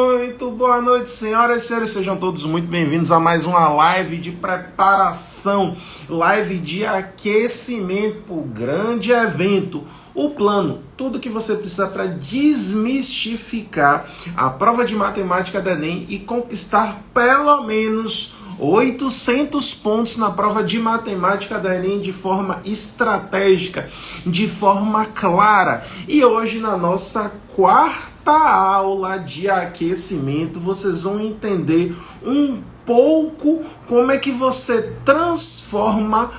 Muito boa noite, senhoras e senhores, sejam todos muito bem-vindos a mais uma live de preparação, live de aquecimento para o grande evento, o plano, tudo que você precisa para desmistificar a prova de matemática do Enem e conquistar pelo menos 800 pontos na prova de matemática do Enem de forma estratégica, de forma clara. E hoje, na nossa quarta aula de aquecimento, vocês vão entender um pouco como é que você transforma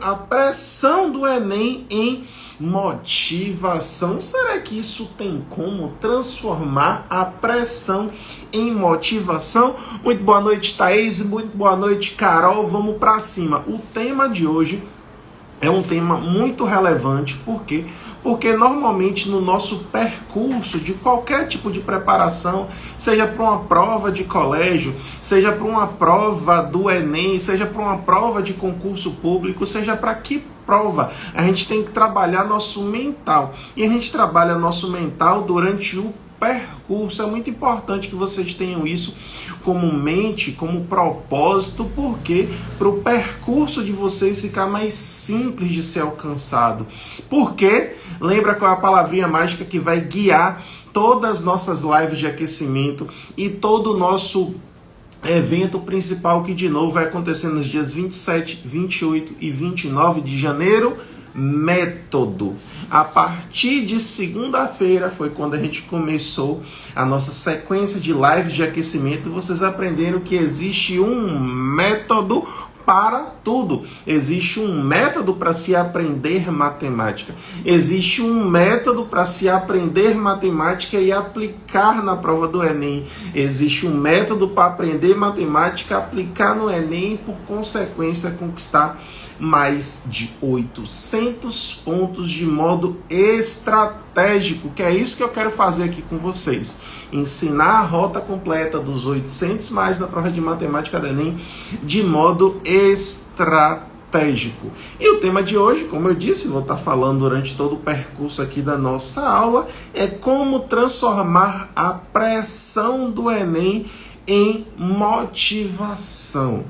a pressão do Enem em motivação. Será que isso tem como transformar a pressão em motivação? Muito boa noite, Thaís, muito boa noite, Carol. Vamos para cima. O tema de hoje é um tema muito relevante, por quê? Porque normalmente no nosso percurso de qualquer tipo de preparação, seja para uma prova de colégio, seja para uma prova do Enem, seja para uma prova de concurso público, seja para que prova, a gente tem que trabalhar nosso mental. E a gente trabalha nosso mental durante o percurso. É muito importante que vocês tenham isso como mente, como propósito, porque para o percurso de vocês ficar mais simples de ser alcançado. Porque lembra qual é a palavrinha mágica que vai guiar todas as nossas lives de aquecimento e todo o nosso evento principal, que de novo vai acontecer nos dias 27, 28 e 29 de janeiro? Método. A partir de segunda-feira foi quando a gente começou a nossa sequência de lives de aquecimento. Vocês aprenderam que existe um método para tudo. Existe um método para se aprender matemática. Existe um método para se aprender matemática e aplicar na prova do Enem. Existe um método para aprender matemática, aplicar no Enem e, por consequência, conquistar mais de 800 pontos de modo estratégico, que é isso que eu quero fazer aqui com vocês. Ensinar a rota completa dos 800 mais na prova de matemática do Enem de modo estratégico. E o tema de hoje, como eu disse, vou estar falando durante todo o percurso aqui da nossa aula, é como transformar a pressão do Enem em motivação.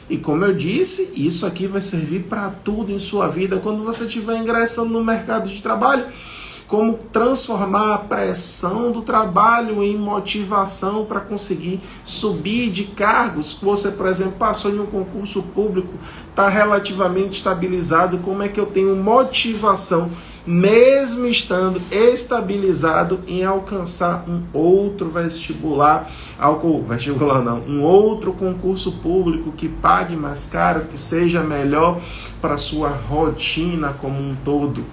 E como eu disse, isso aqui vai servir para tudo em sua vida quando você estiver ingressando no mercado de trabalho. Como transformar a pressão do trabalho em motivação para conseguir subir de cargos. Você, por exemplo, passou em um concurso público, está relativamente estabilizado. Como é que eu tenho motivação, mesmo estando estabilizado, em alcançar um outro um outro concurso público que pague mais caro, que seja melhor para a sua rotina como um todo?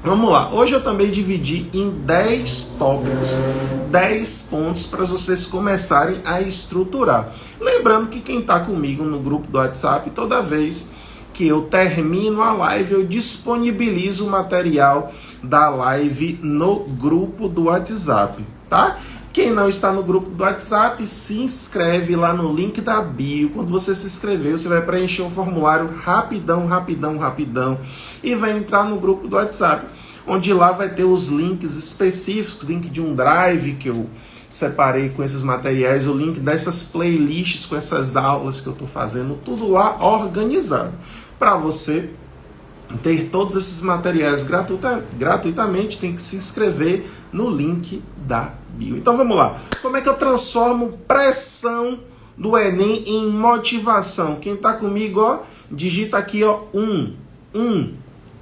Vamos lá, hoje eu também dividi em 10 tópicos, 10 pontos para vocês começarem a estruturar. Lembrando que quem está comigo no grupo do WhatsApp, toda vez que eu termino a live, eu disponibilizo o material da live no grupo do WhatsApp, tá? Quem não está no grupo do WhatsApp, se inscreve lá no link da bio. Quando você se inscrever, você vai preencher um formulário rapidão, e vai entrar no grupo do WhatsApp, onde lá vai ter os links específicos, link de um drive que eu separei com esses materiais, o link dessas playlists com essas aulas que eu estou fazendo, tudo lá organizado, para você ter todos esses materiais gratuitamente. Tem que se inscrever no link da bio. Então vamos lá. Como é que eu transformo pressão do Enem em motivação? Quem está comigo, ó, digita aqui, ó,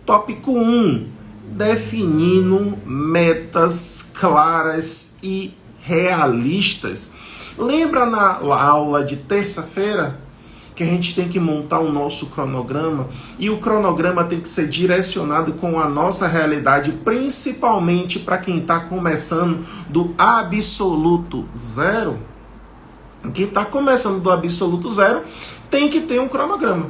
tópico 1, definindo metas claras e realistas. Lembra na aula de terça-feira que a gente tem que montar o nosso cronograma, e o cronograma tem que ser direcionado com a nossa realidade, principalmente para quem está começando do absoluto zero? Quem está começando do absoluto zero tem que ter um cronograma.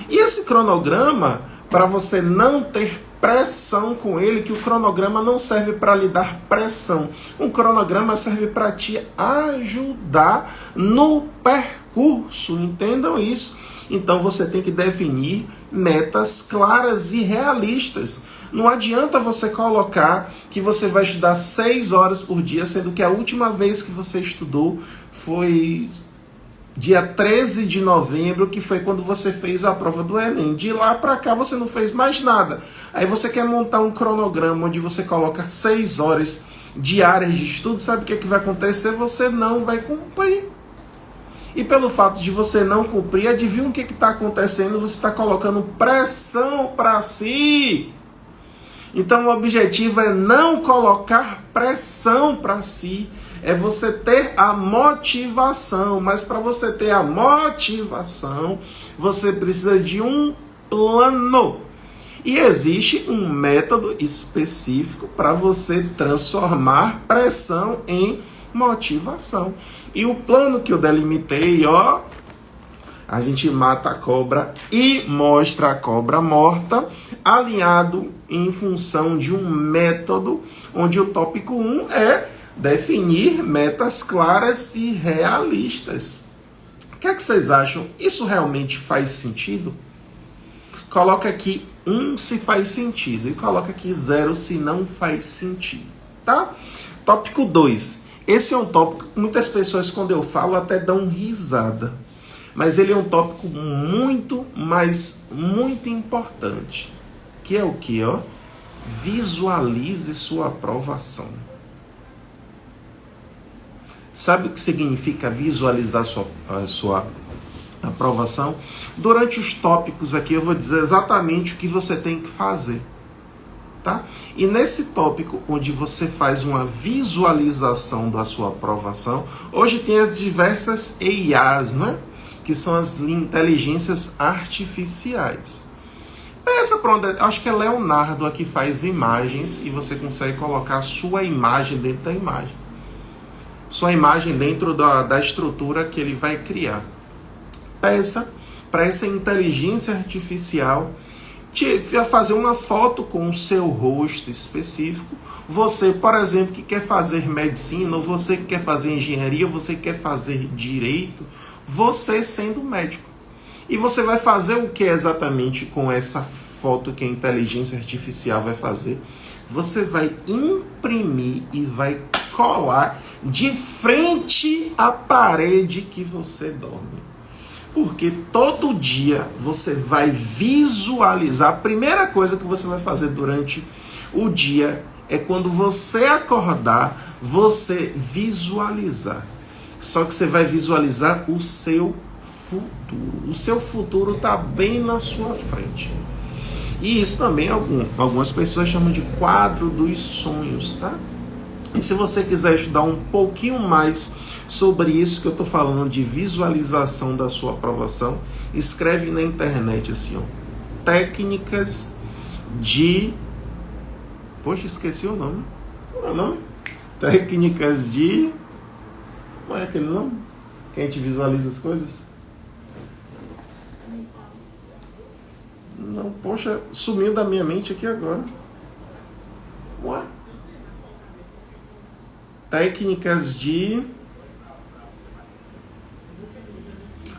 E esse cronograma, para você não ter pressão com ele, que o cronograma não serve para lhe dar pressão. Um cronograma serve para te ajudar no percurso, entendam isso. Então você tem que definir metas claras e realistas. Não adianta você colocar que você vai estudar 6 horas por dia, sendo que a última vez que você estudou foi dia 13 de novembro, que foi quando você fez a prova do Enem. De lá para cá você não fez mais nada. Aí você quer montar um cronograma onde você coloca 6 horas diárias de estudo, sabe o que vai acontecer? Você não vai cumprir. E pelo fato de você não cumprir, adivinha o que está acontecendo? Você está colocando pressão para si. Então o objetivo é não colocar pressão para si, é você ter a motivação. Mas para você ter a motivação, você precisa de um plano. E existe um método específico para você transformar pressão em motivação. E o plano que eu delimitei, ó, a gente mata a cobra e mostra a cobra morta, alinhado em função de um método, onde o tópico 1 é definir metas claras e realistas. O que é que vocês acham? Isso realmente faz sentido? Coloca aqui 1 se faz sentido e coloca aqui 0 se não faz sentido, tá? Tópico 2. Esse é um tópico que muitas pessoas, quando eu falo, até dão risada. Mas ele é um tópico muito, mas muito importante. Que é o que, ó? Visualize sua aprovação. Sabe o que significa visualizar a sua aprovação? Durante os tópicos aqui eu vou dizer exatamente o que você tem que fazer. Tá? E nesse tópico, onde você faz uma visualização da sua aprovação, hoje tem as diversas EIAs, né? Que são as inteligências artificiais. Pensa pronto, acho que é Leonardo aqui faz imagens e você consegue colocar a sua imagem dentro da imagem. Sua imagem dentro da estrutura que ele vai criar. Peça para essa inteligência artificial fazer uma foto com o seu rosto específico. Você, por exemplo, que quer fazer medicina, ou você que quer fazer engenharia, ou você que quer fazer direito, você sendo médico. E você vai fazer o que exatamente com essa foto que a inteligência artificial vai fazer? Você vai imprimir e vai colar de frente à parede que você dorme. Porque todo dia você vai visualizar. A primeira coisa que você vai fazer durante o dia é quando você acordar, você visualizar. Só que você vai visualizar o seu futuro. O seu futuro está bem na sua frente. E isso também algumas pessoas chamam de quadro dos sonhos, tá? E se você quiser estudar um pouquinho mais sobre isso que eu estou falando de visualização da sua aprovação, escreve na internet assim, ó, técnicas de... Poxa, esqueci o nome. Qual é o nome? Técnicas de... Qual é aquele nome? Que a gente visualiza as coisas? Não, poxa, sumiu da minha mente aqui agora. Ué? Técnicas de...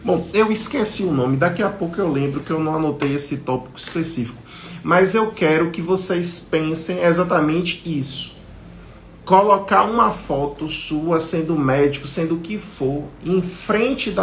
Bom, eu esqueci o nome, daqui a pouco eu lembro que eu não anotei esse tópico específico. Mas eu quero que vocês pensem exatamente isso. Colocar uma foto sua, sendo médico, sendo o que for, em frente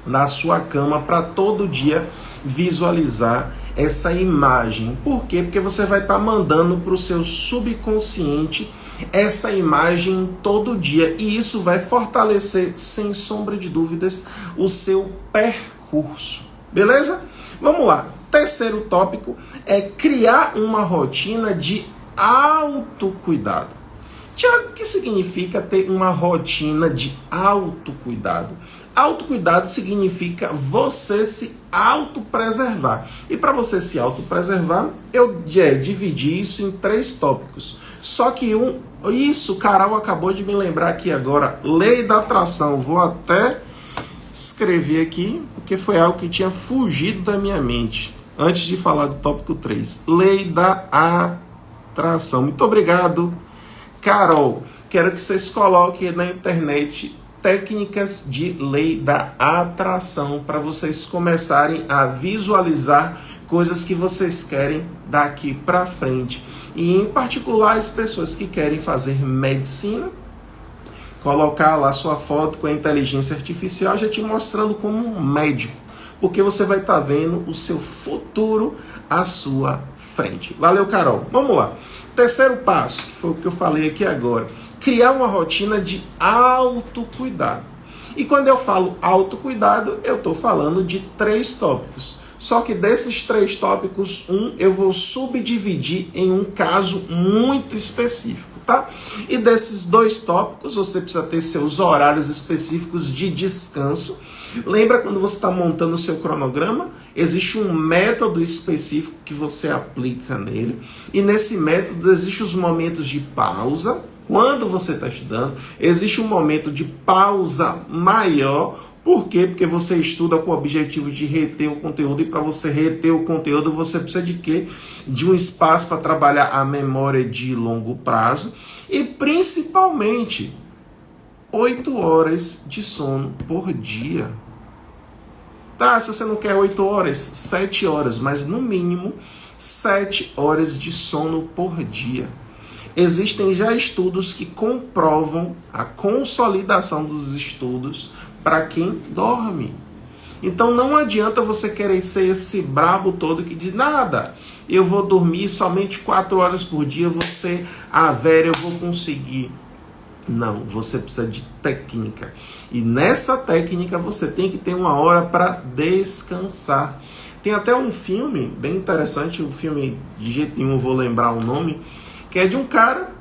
na sua cama, para todo dia visualizar essa imagem. Por quê? Porque você vai estar mandando para o seu subconsciente essa imagem todo dia, e isso vai fortalecer, sem sombra de dúvidas, o seu percurso. Beleza? Vamos lá. Terceiro tópico é criar uma rotina de autocuidado. Tiago, o que significa ter uma rotina de autocuidado? Autocuidado significa você se autopreservar. E para você se autopreservar, eu dividi isso em 3 tópicos. Só que isso, Carol acabou de me lembrar aqui agora, lei da atração. Vou até escrever aqui, porque foi algo que tinha fugido da minha mente, antes de falar do tópico 3. Lei da atração. Muito obrigado, Carol. Quero que vocês coloquem na internet técnicas de lei da atração para vocês começarem a visualizar coisas que vocês querem daqui para frente. E em particular as pessoas que querem fazer medicina, colocar lá sua foto com a inteligência artificial já te mostrando como um médico, porque você vai estar vendo o seu futuro à sua frente. Valeu, Carol. Vamos lá. Terceiro passo, que foi o que eu falei aqui agora. Criar uma rotina de autocuidado. E quando eu falo autocuidado, eu estou falando de 3 tópicos. Só que desses 3 tópicos, eu vou subdividir em um caso muito específico, tá? E desses 2 tópicos, você precisa ter seus horários específicos de descanso. Lembra quando você está montando o seu cronograma? Existe um método específico que você aplica nele. E nesse método existem os momentos de pausa. Quando você está estudando, existe um momento de pausa maior. Por quê? Porque você estuda com o objetivo de reter o conteúdo. E para você reter o conteúdo, você precisa de quê? De um espaço para trabalhar a memória de longo prazo. E principalmente 8 horas de sono por dia. Tá, se você não quer 8 horas, 7 horas, mas no mínimo 7 horas de sono por dia. Existem já estudos que comprovam a consolidação dos estudos para quem dorme. Então não adianta você querer ser esse brabo todo que diz, nada, eu vou dormir somente 4 horas por dia, eu vou ser a Vera, eu vou conseguir. Não, você precisa de técnica. E nessa técnica você tem que ter uma hora para descansar. Tem até um filme bem interessante, um filme de jeito nenhum vou lembrar o nome, que é de um cara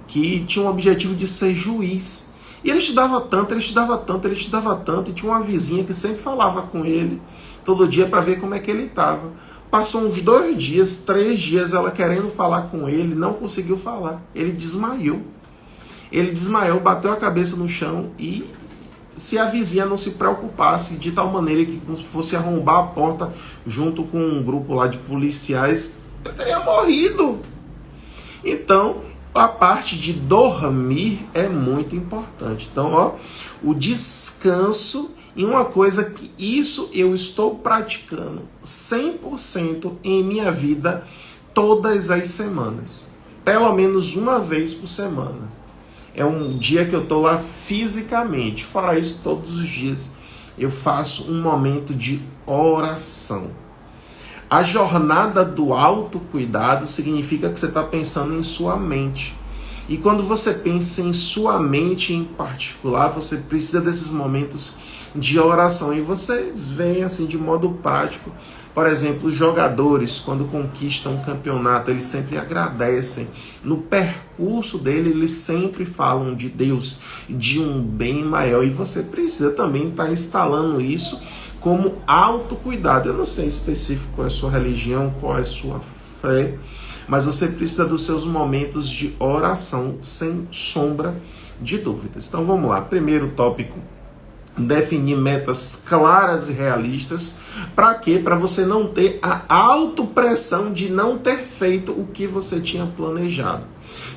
que tinha um objetivo de ser juiz. E ele estudava tanto, e tinha uma vizinha que sempre falava com ele todo dia para ver como é que ele estava. Passou uns 2 dias, 3 dias ela querendo falar com ele, não conseguiu falar. Ele desmaiou. Ele desmaiou, bateu a cabeça no chão e se a vizinha não se preocupasse de tal maneira que fosse arrombar a porta junto com um grupo lá de policiais, ele teria morrido. Então, a parte de dormir é muito importante. Então, ó, o descanso e uma coisa que isso eu estou praticando 100% em minha vida todas as semanas. Pelo menos uma vez por semana. É um dia que eu estou lá fisicamente. Fora isso, todos os dias eu faço um momento de oração. A jornada do autocuidado significa que você está pensando em sua mente. E quando você pensa em sua mente em particular, você precisa desses momentos de oração. E vocês veem assim de modo prático. Por exemplo, os jogadores, quando conquistam um campeonato, eles sempre agradecem. No percurso dele, eles sempre falam de Deus, de um bem maior. E você precisa também estar instalando isso como autocuidado. Eu não sei específico qual é a sua religião, qual é a sua fé, mas você precisa dos seus momentos de oração, sem sombra de dúvidas. Então vamos lá, primeiro tópico, definir metas claras e realistas. Para quê? Para você não ter a autopressão de não ter feito o que você tinha planejado.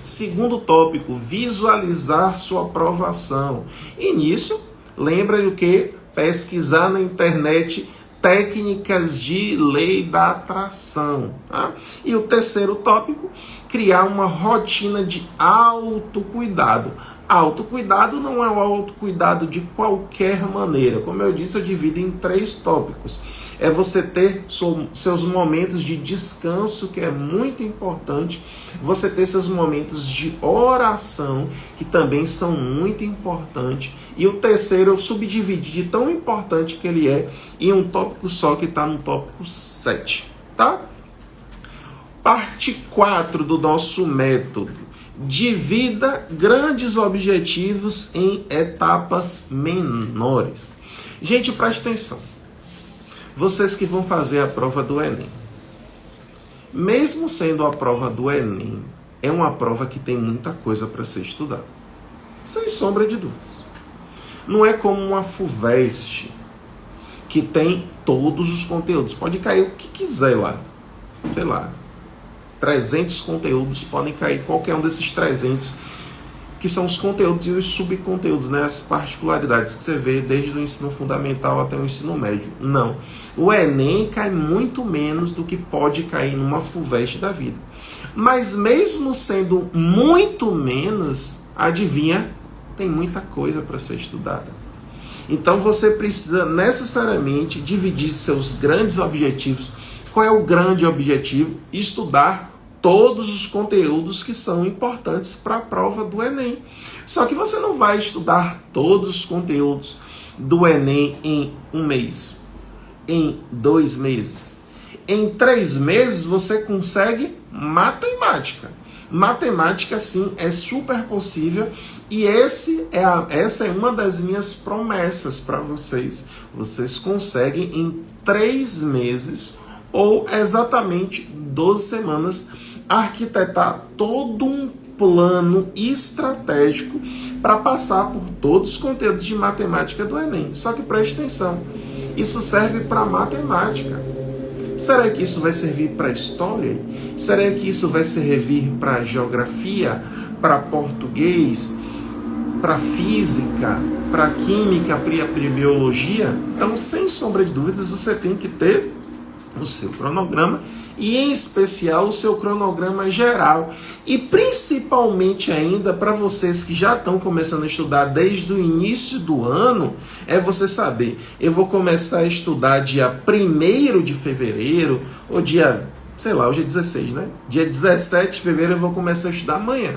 Segundo tópico, visualizar sua aprovação. E nisso, lembra do que? Pesquisar na internet técnicas de lei da atração. Tá? E o terceiro tópico, criar uma rotina de autocuidado. Autocuidado não é o autocuidado de qualquer maneira. Como eu disse, eu divido em 3 tópicos. É você ter seus momentos de descanso, que é muito importante. Você ter seus momentos de oração, que também são muito importantes. E o terceiro eu subdividi de tão importante que ele é em um tópico só, que está no tópico 7. Tá? Parte 4 do nosso método. Divida grandes objetivos em etapas menores. Gente, preste atenção. Vocês que vão fazer a prova do Enem. Mesmo sendo a prova do Enem, é uma prova que tem muita coisa para ser estudada. Sem sombra de dúvidas. Não é como uma FUVEST, que tem todos os conteúdos. Pode cair o que quiser lá. Sei lá. 300 conteúdos, podem cair qualquer um desses 300 que são os conteúdos e os subconteúdos, né? As particularidades que você vê desde o ensino fundamental até o ensino médio. Não. O Enem cai muito menos do que pode cair numa FUVEST da vida. Mas mesmo sendo muito menos, adivinha, tem muita coisa para ser estudada. Então você precisa necessariamente dividir seus grandes objetivos. Qual é o grande objetivo? Estudar todos os conteúdos que são importantes para a prova do Enem. Só que você não vai estudar todos os conteúdos do Enem em um mês, em 2 meses. Em 3 meses você consegue matemática. Matemática, sim, é super possível e essa é uma das minhas promessas para vocês. Vocês conseguem em 3 meses ou exatamente 12 semanas arquitetar todo um plano estratégico para passar por todos os conteúdos de matemática do Enem. Só que preste atenção, isso serve para matemática. Será que isso vai servir para história? Será que isso vai servir para geografia, para português, para física, para química, para biologia? Então, sem sombra de dúvidas, você tem que ter o seu cronograma e, em especial, o seu cronograma geral. E, principalmente ainda, para vocês que já estão começando a estudar desde o início do ano, é você saber, eu vou começar a estudar dia 1º de fevereiro, ou dia, sei lá, hoje é 16, né? Dia 17 de fevereiro eu vou começar a estudar amanhã.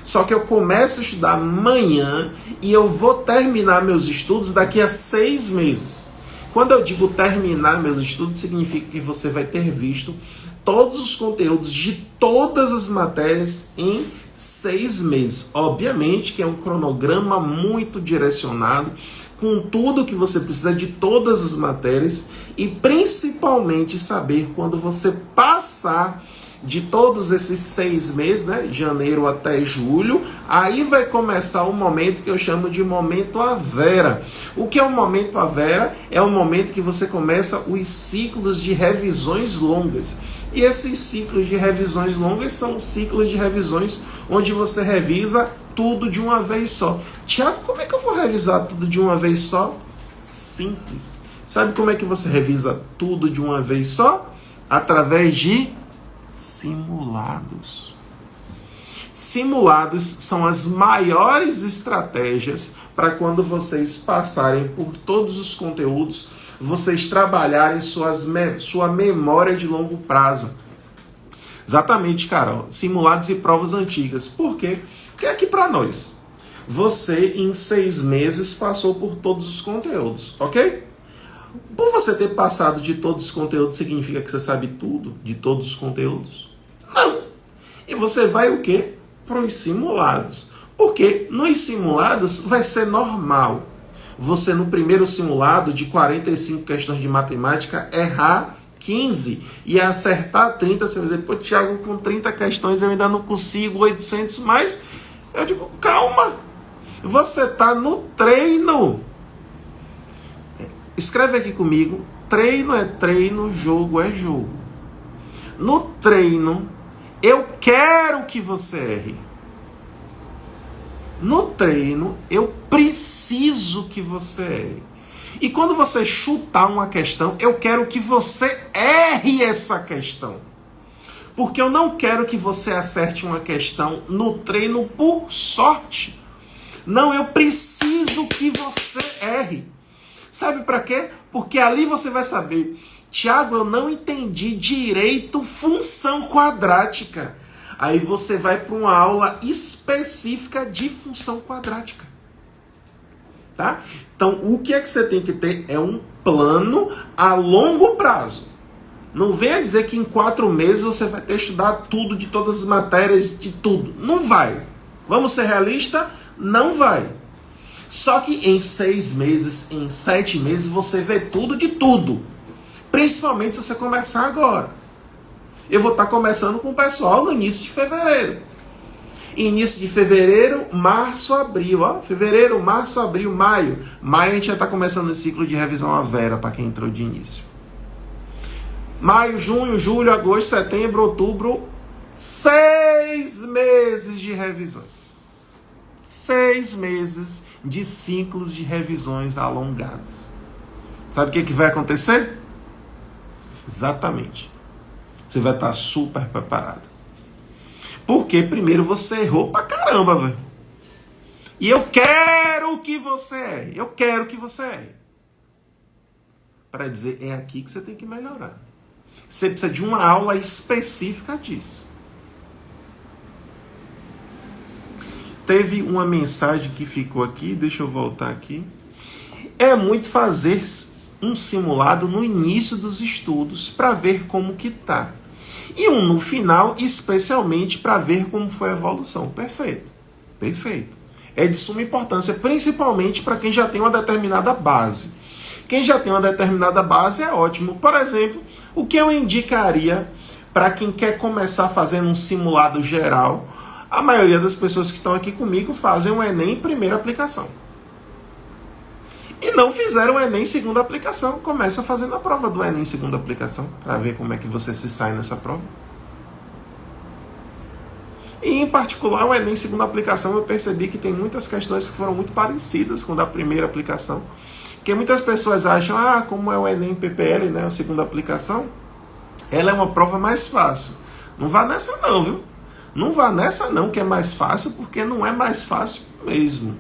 Só que eu começo a estudar amanhã e eu vou terminar meus estudos daqui a 6 meses. Quando eu digo terminar meus estudos, significa que você vai ter visto todos os conteúdos de todas as matérias em 6 meses. Obviamente que é um cronograma muito direcionado, com tudo que você precisa de todas as matérias e principalmente saber quando você passar de todos esses 6 meses, né, janeiro até julho, aí vai começar o momento que eu chamo de momento Avera. O que é o momento Avera? É o momento que você começa os ciclos de revisões longas. E esses ciclos de revisões longas são ciclos de revisões onde você revisa tudo de uma vez só. Tiago, como é que eu vou revisar tudo de uma vez só? Simples. Sabe como é que você revisa tudo de uma vez só? Através de simulados. Simulados são as maiores estratégias para quando vocês passarem por todos os conteúdos, vocês trabalharem sua memória de longo prazo. Exatamente, Carol. Simulados e provas antigas. Por quê? Porque aqui para nós, você em 6 meses passou por todos os conteúdos, ok? Por você ter passado de todos os conteúdos, significa que você sabe tudo de todos os conteúdos? Não. E você vai o quê? Para os simulados. Porque nos simulados vai ser normal você, no primeiro simulado de 45 questões de matemática, errar 15 e acertar 30. Você vai dizer, pô, Thiago, com 30 questões eu ainda não consigo 800, mas eu digo, calma, você está no treino. Escreve aqui comigo, treino é treino, jogo é jogo. No treino, eu quero que você erre. No treino, eu preciso que você erre. E quando você chutar uma questão, eu quero que você erre essa questão. Porque eu não quero que você acerte uma questão no treino por sorte. Não, eu preciso que você erre. Sabe para quê? Porque ali você vai saber, Tiago, eu não entendi direito função quadrática. Aí você vai para uma aula específica de função quadrática. Tá? Então, o que é que você tem que ter é um plano a longo prazo. Não venha dizer que em 4 meses você vai ter estudado tudo, de todas as matérias, de tudo. Não vai. Vamos ser realistas? Não vai. Só que em 6 meses, em 7 meses, você vê tudo de tudo. Principalmente se você começar agora. Eu vou estar começando com o pessoal no início de fevereiro. Início de fevereiro, março, abril. Ó, fevereiro, março, abril, maio. Maio a gente já está começando o ciclo de revisão Avera para quem entrou de início. Maio, junho, julho, agosto, setembro, outubro. 6 meses de revisões. 6 meses de ciclos de revisões alongados. Sabe o que vai acontecer? Exatamente. Você vai estar super preparado. Porque primeiro você errou pra caramba, velho. E eu quero que você erre. Eu quero que você erre. Para dizer, é aqui que você tem que melhorar. Você precisa de uma aula específica disso. Teve uma mensagem que ficou aqui, deixa eu voltar aqui. É muito fazer um simulado no início dos estudos para ver como que tá. E um no final, especialmente para ver como foi a evolução. Perfeito. Perfeito. É de suma importância, principalmente para quem já tem uma determinada base. Quem já tem uma determinada base é ótimo. Por exemplo, o que eu indicaria para quem quer começar fazendo um simulado geral? A maioria das pessoas que estão aqui comigo fazem o Enem em primeira aplicação. E não fizeram o Enem em segunda aplicação. Começa fazendo a prova do Enem em segunda aplicação, para ver como é que você se sai nessa prova. E em particular o Enem em segunda aplicação eu percebi que tem muitas questões que foram muito parecidas com a da primeira aplicação. Porque muitas pessoas acham, como é o Enem PPL, né, a segunda aplicação, ela é uma prova mais fácil. Não vá nessa não, viu? Não vá nessa não, que é mais fácil, porque não é mais fácil mesmo.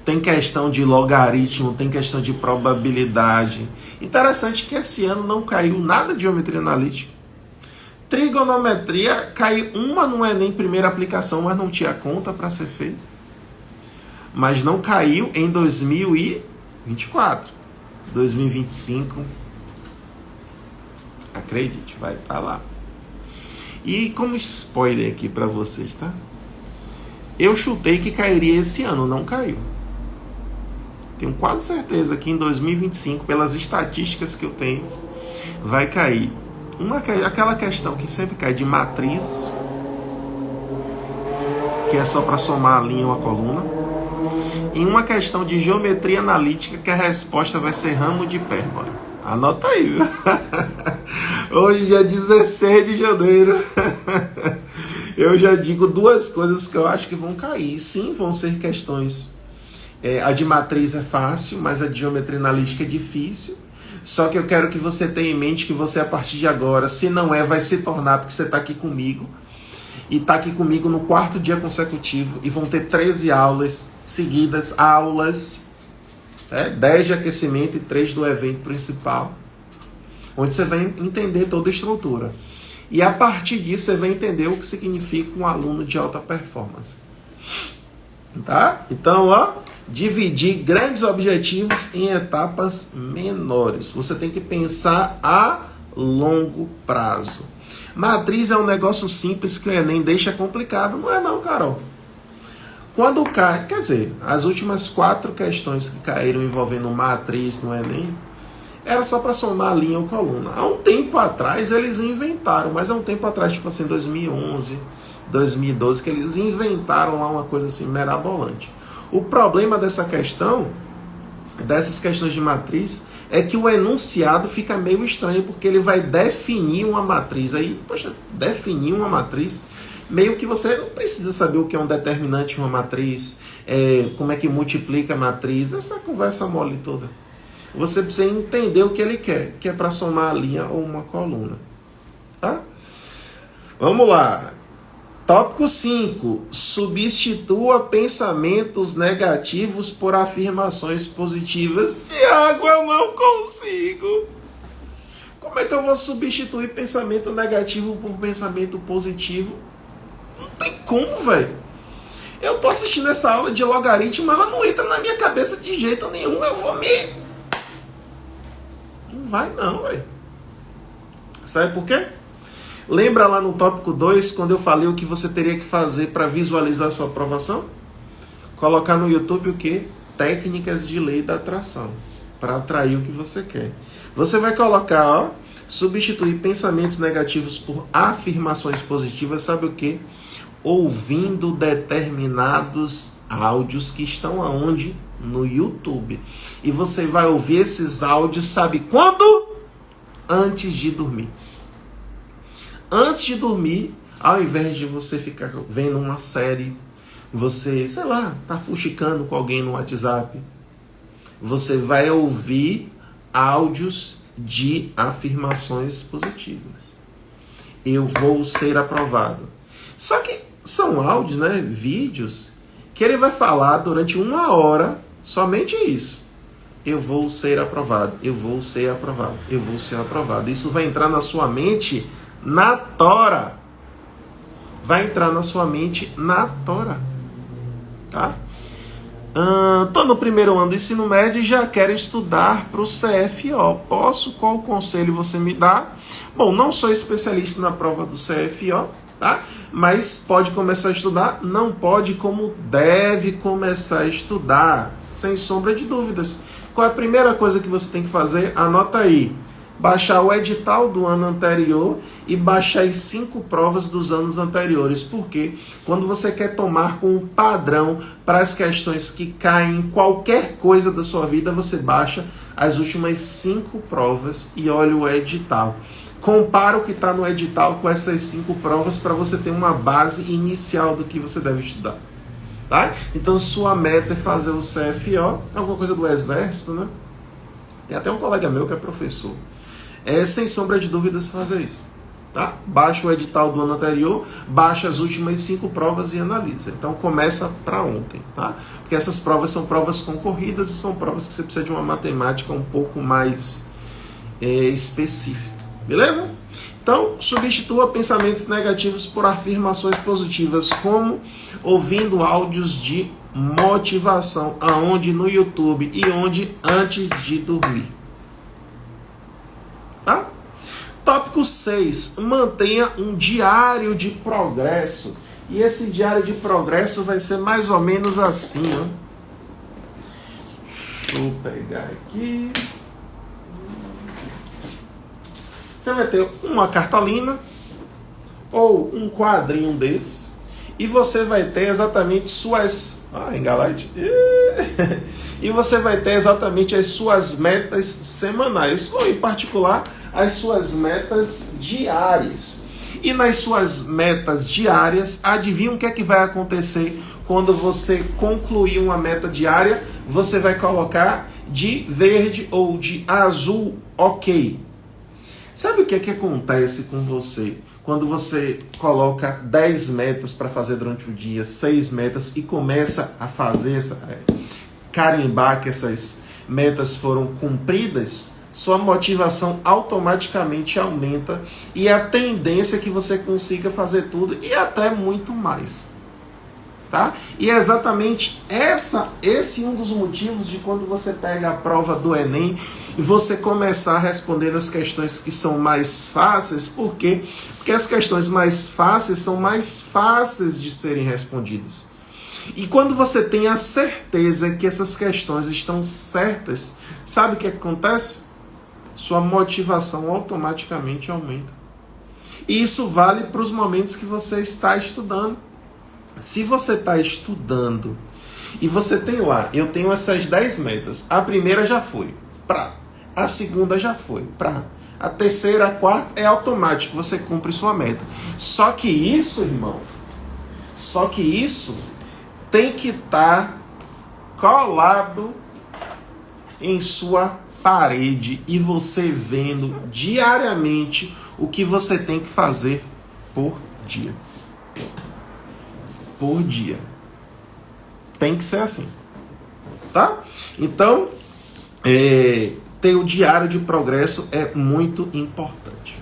Tem questão de logaritmo, tem questão de probabilidade. Interessante que esse ano não caiu nada de geometria analítica. Trigonometria caiu uma no Enem primeira aplicação, mas não tinha conta para ser feita. Mas não caiu em 2024. 2025, acredite, vai estar lá. E como spoiler aqui para vocês, tá? Eu chutei que cairia esse ano, não caiu. Tenho quase certeza que em 2025, pelas estatísticas que eu tenho, vai cair aquela questão que sempre cai de matrizes, que é só para somar a linha ou a coluna, e uma questão de geometria analítica, que a resposta vai ser ramo de hipérbole. Anota aí, viu? Hoje é 16 de janeiro. Eu já digo duas coisas que eu acho que vão cair. Sim, vão ser questões. A de matriz é fácil, mas a de geometria analítica é difícil. Só que eu quero que você tenha em mente que você, a partir de agora, se não vai se tornar, porque você está aqui comigo. E está aqui comigo no 4º dia consecutivo. E vão ter 13 aulas seguidas. 10 de aquecimento e 3 do evento principal. Onde você vai entender toda a estrutura. E a partir disso você vai entender o que significa um aluno de alta performance. Tá? Então, dividir grandes objetivos em etapas menores. Você tem que pensar a longo prazo. Matriz é um negócio simples que o Enem deixa complicado. Não é não, Carol. Quando cai, quer dizer, as últimas 4 questões que caíram envolvendo matriz no Enem, era só para somar a linha ou coluna. Há um tempo atrás eles inventaram, mas há um tempo atrás, tipo assim, 2011, 2012, que eles inventaram lá uma coisa assim, mirabolante. O problema dessa questão, dessas questões de matriz, é que o enunciado fica meio estranho, porque ele vai definir uma matriz. Aí, poxa, definir uma matriz, meio que você não precisa saber o que é um determinante de uma matriz, como é que multiplica a matriz, essa conversa mole toda. Você precisa entender o que ele quer, que é para somar a linha ou uma coluna. Tá? Vamos lá. Tópico 5. Substitua pensamentos negativos por afirmações positivas. Tiago, eu não consigo. Como é que eu vou substituir pensamento negativo por pensamento positivo? Não tem como, velho. Eu tô assistindo essa aula de logaritmo, ela não entra na minha cabeça de jeito nenhum. Eu vou me... Não vai não, velho. Sabe por quê? Lembra lá no tópico 2, quando eu falei o que você teria que fazer para visualizar a sua aprovação? Colocar no YouTube o quê? Técnicas de lei da atração, para atrair o que você quer. Você vai colocar, substituir pensamentos negativos por afirmações positivas, sabe o quê? Ouvindo determinados áudios que estão aonde? No YouTube. E você vai ouvir esses áudios, sabe quando? Antes de dormir. Antes de dormir, ao invés de você ficar vendo uma série, Você, sei lá, tá fuxicando com alguém no WhatsApp. Você vai ouvir áudios de afirmações positivas. Eu vou ser aprovado. Só que são áudios, né, vídeos, que ele vai falar durante 1 hora somente isso. Eu vou ser aprovado, eu vou ser aprovado, eu vou ser aprovado. Isso vai entrar na sua mente na tora. Vai entrar na sua mente na tora. Tá? Tô no primeiro ano do ensino médio e já quero estudar para o CFO. Posso? Qual conselho você me dá? Bom, não sou especialista na prova do CFO, tá? Mas pode começar a estudar? Não pode, como deve começar a estudar, sem sombra de dúvidas. Qual é a primeira coisa que você tem que fazer? Anota aí. Baixar o edital do ano anterior e baixar as 5 provas dos anos anteriores. Porque quando você quer tomar com um padrão para as questões que caem em qualquer coisa da sua vida, você baixa as últimas 5 provas e olha o edital. Compara o que está no edital com essas 5 provas para você ter uma base inicial do que você deve estudar. Tá? Então, sua meta é fazer o CFO, alguma coisa do Exército, né? Tem até um colega meu que é professor. Sem sombra de dúvidas fazer isso. Tá? Baixa o edital do ano anterior, baixa as últimas 5 provas e analisa. Então começa para ontem, tá? Porque essas provas são provas concorridas e são provas que você precisa de uma matemática um pouco mais específica. Beleza? Então, substitua pensamentos negativos por afirmações positivas, como ouvindo áudios de motivação, aonde no YouTube e onde antes de dormir. Tá? Tópico 6. Mantenha um diário de progresso. E esse diário de progresso vai ser mais ou menos assim, ó. Deixa eu pegar aqui. Você vai ter uma cartolina ou um quadrinho desse e você vai ter exatamente suas... engalite. E você vai ter exatamente as suas metas semanais, ou em particular, as suas metas diárias. E nas suas metas diárias, adivinha o que é que vai acontecer quando você concluir uma meta diária? Você vai colocar de verde ou de azul, ok. Sabe o que é que acontece com você quando você coloca 10 metas para fazer durante o dia, 6 metas, e começa a fazer carimbar que essas metas foram cumpridas? Sua motivação automaticamente aumenta e a tendência é que você consiga fazer tudo e até muito mais. Tá? E é exatamente esse um dos motivos de quando você pega a prova do Enem e você começar respondendo as questões que são mais fáceis. Por quê? Porque as questões mais fáceis são mais fáceis de serem respondidas. E quando você tem a certeza que essas questões estão certas, sabe o que acontece? Sua motivação automaticamente aumenta. E isso vale para os momentos que você está estudando. Se você está estudando e você tem lá, eu tenho essas 10 metas. A primeira já foi, a segunda já foi, a terceira, a quarta é automático, você cumpre sua meta. Só que isso, irmão, tem que estar colado em sua parede e você vendo diariamente o que você tem que fazer por dia. Por dia. Tem que ser assim. Tá? Então, ter o diário de progresso é muito importante.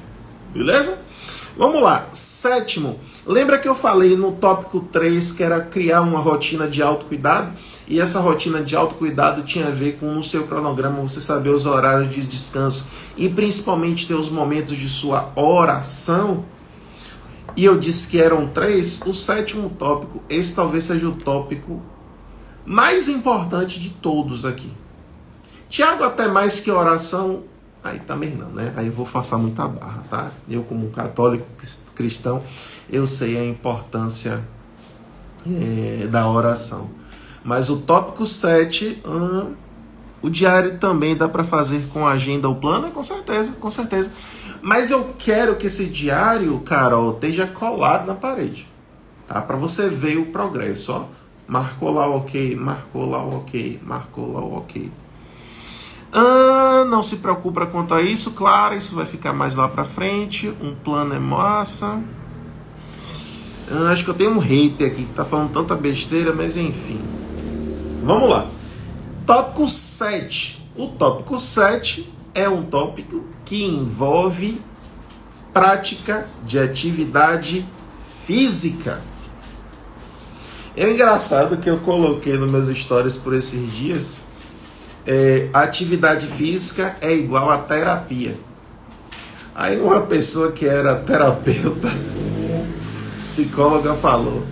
Beleza? Vamos lá. 7º. Lembra que eu falei no tópico 3 que era criar uma rotina de autocuidado? E essa rotina de autocuidado tinha a ver com no seu cronograma você saber os horários de descanso e principalmente ter os momentos de sua oração. E eu disse que eram 3, o 7º tópico, esse talvez seja o tópico mais importante de todos aqui. Tiago, até mais que oração, aí também não, né? Aí eu vou forçar muita barra, tá? Eu, como católico cristão, eu sei a importância da oração. Mas o tópico 7, o diário também dá para fazer com a agenda ou plano? Com certeza, com certeza. Mas eu quero que esse diário, Carol, esteja colado na parede. tá? Para você ver o progresso, ó. Marcou lá o ok, marcou lá o ok, marcou lá o ok. Não se preocupa quanto a isso, claro, isso vai ficar mais lá pra frente. Um plano é massa. Acho que eu tenho um hater aqui que tá falando tanta besteira, mas enfim. Vamos lá. Tópico 7. O tópico 7 é um tópico que envolve prática de atividade física. É engraçado que eu coloquei nos meus stories por esses dias. Atividade física é igual a terapia. Aí uma pessoa que era terapeuta, psicóloga, falou: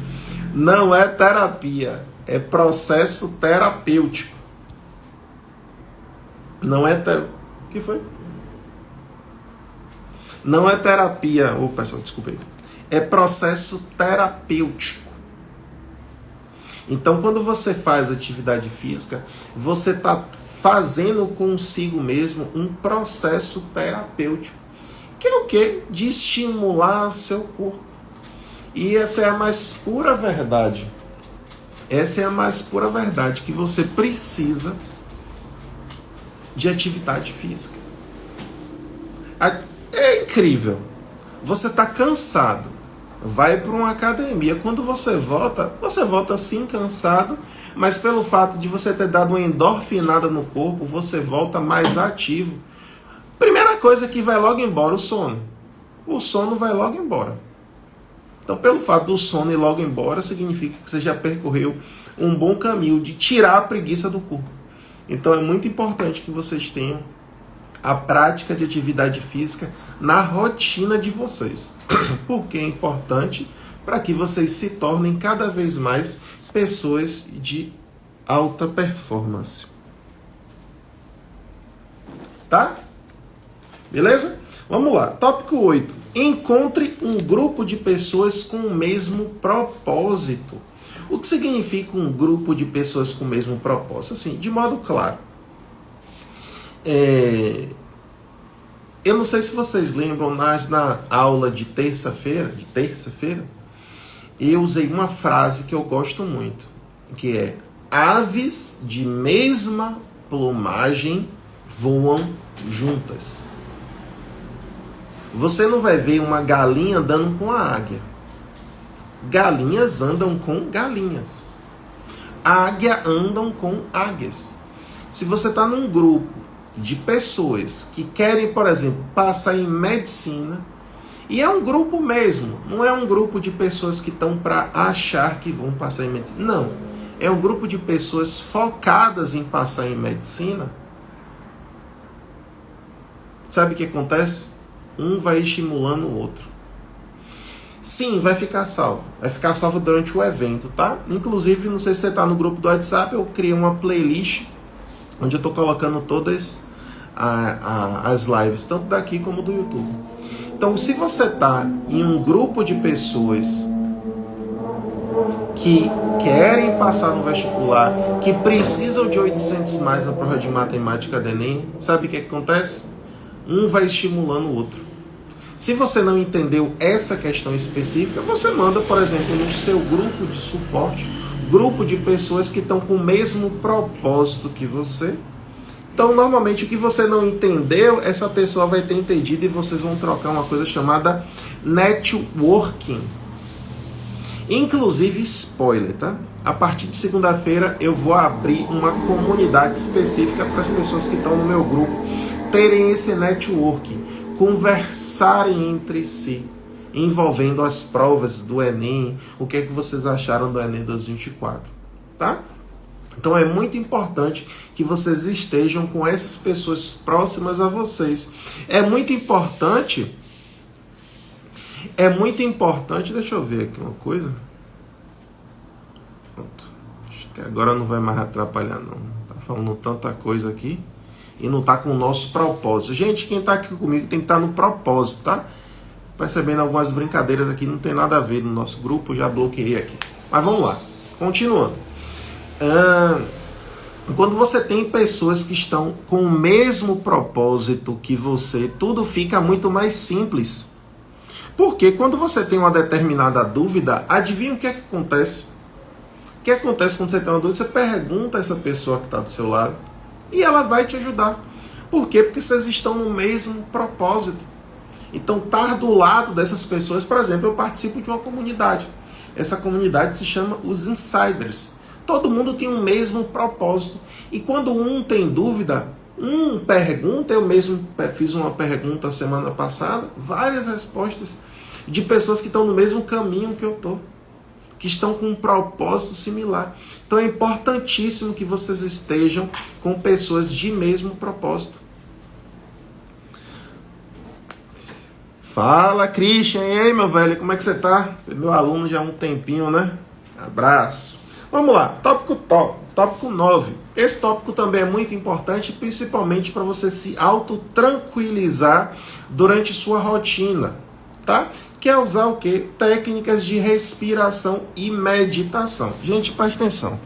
não é terapia, é processo terapêutico. Não é O que foi? Não é terapia, pessoal, desculpa aí. É processo terapêutico. Então, quando você faz atividade física, você está fazendo consigo mesmo um processo terapêutico. Que é o quê? De estimular seu corpo. E essa é a mais pura verdade. Essa é a mais pura verdade, que você precisa de atividade física. É incrível. Você está cansado. Vai para uma academia. Quando você volta sim cansado, mas pelo fato de você ter dado uma endorfinada no corpo, você volta mais ativo. Primeira coisa que vai logo embora, o sono. O sono vai logo embora. Então, pelo fato do sono ir logo embora, significa que você já percorreu um bom caminho de tirar a preguiça do corpo. Então, é muito importante que vocês tenham a prática de atividade física na rotina de vocês. Porque é importante para que vocês se tornem cada vez mais pessoas de alta performance. Tá? Beleza? Vamos lá. Tópico 8. Encontre um grupo de pessoas com o mesmo propósito. O que significa um grupo de pessoas com o mesmo propósito? Assim, de modo claro. Eu não sei se vocês lembram, mas na aula de terça-feira, eu usei uma frase que eu gosto muito, que é: aves de mesma plumagem voam juntas. Você não vai ver uma galinha andando com a águia. Galinhas andam com galinhas. Águia andam com águias. Se você está num grupo de pessoas que querem, por exemplo, passar em medicina, e é um grupo mesmo, não é um grupo de pessoas que estão para achar que vão passar em medicina, não, é um grupo de pessoas focadas em passar em medicina. Sabe o que acontece? Um vai estimulando o outro. Sim, vai ficar salvo durante o evento, tá? Inclusive, não sei se você está no grupo do WhatsApp, eu criei uma playlist onde eu estou colocando todas as lives, tanto daqui como do YouTube. Então, se você está em um grupo de pessoas que querem passar no vestibular, que precisam de 800 mais na prova de matemática do Enem, sabe o que acontece? Um vai estimulando o outro. Se você não entendeu essa questão específica, você manda, por exemplo, no seu grupo de suporte, grupo de pessoas que estão com o mesmo propósito que você. Então, normalmente, o que você não entendeu, essa pessoa vai ter entendido e vocês vão trocar uma coisa chamada networking. Inclusive, spoiler, tá? A partir de segunda-feira, eu vou abrir uma comunidade específica para as pessoas que estão no meu grupo terem esse networking, conversarem entre si, envolvendo as provas do Enem, o que é que vocês acharam do Enem 2024, tá? Então é muito importante que vocês estejam com essas pessoas próximas a vocês. É muito importante, deixa eu ver aqui uma coisa. Pronto. Acho que agora não vai mais atrapalhar não. Tá falando tanta coisa aqui e não tá com o nosso propósito. Gente, quem tá aqui comigo tem que estar no propósito, tá? Percebendo algumas brincadeiras aqui, não tem nada a ver no nosso grupo, já bloqueei aqui. Mas vamos lá, continuando. Quando você tem pessoas que estão com o mesmo propósito que você, tudo fica muito mais simples. Porque quando você tem uma determinada dúvida, adivinha o que é que acontece? O que acontece quando você tem uma dúvida? Você pergunta a essa pessoa que está do seu lado e ela vai te ajudar. Por quê? Porque vocês estão no mesmo propósito. Então, estar do lado dessas pessoas, por exemplo, eu participo de uma comunidade. Essa comunidade se chama os Insiders. Todo mundo tem o mesmo propósito. E quando um tem dúvida, um pergunta, eu mesmo fiz uma pergunta semana passada, várias respostas de pessoas que estão no mesmo caminho que eu estou, que estão com um propósito similar. Então é importantíssimo que vocês estejam com pessoas de mesmo propósito. Fala, Christian, e aí, meu velho, como é que você tá? Meu aluno já há um tempinho, né? Abraço. Vamos lá, tópico 9. Esse tópico também é muito importante, principalmente para você se autotranquilizar durante sua rotina, tá? Que é usar o quê? Técnicas de respiração e meditação. Gente, presta atenção.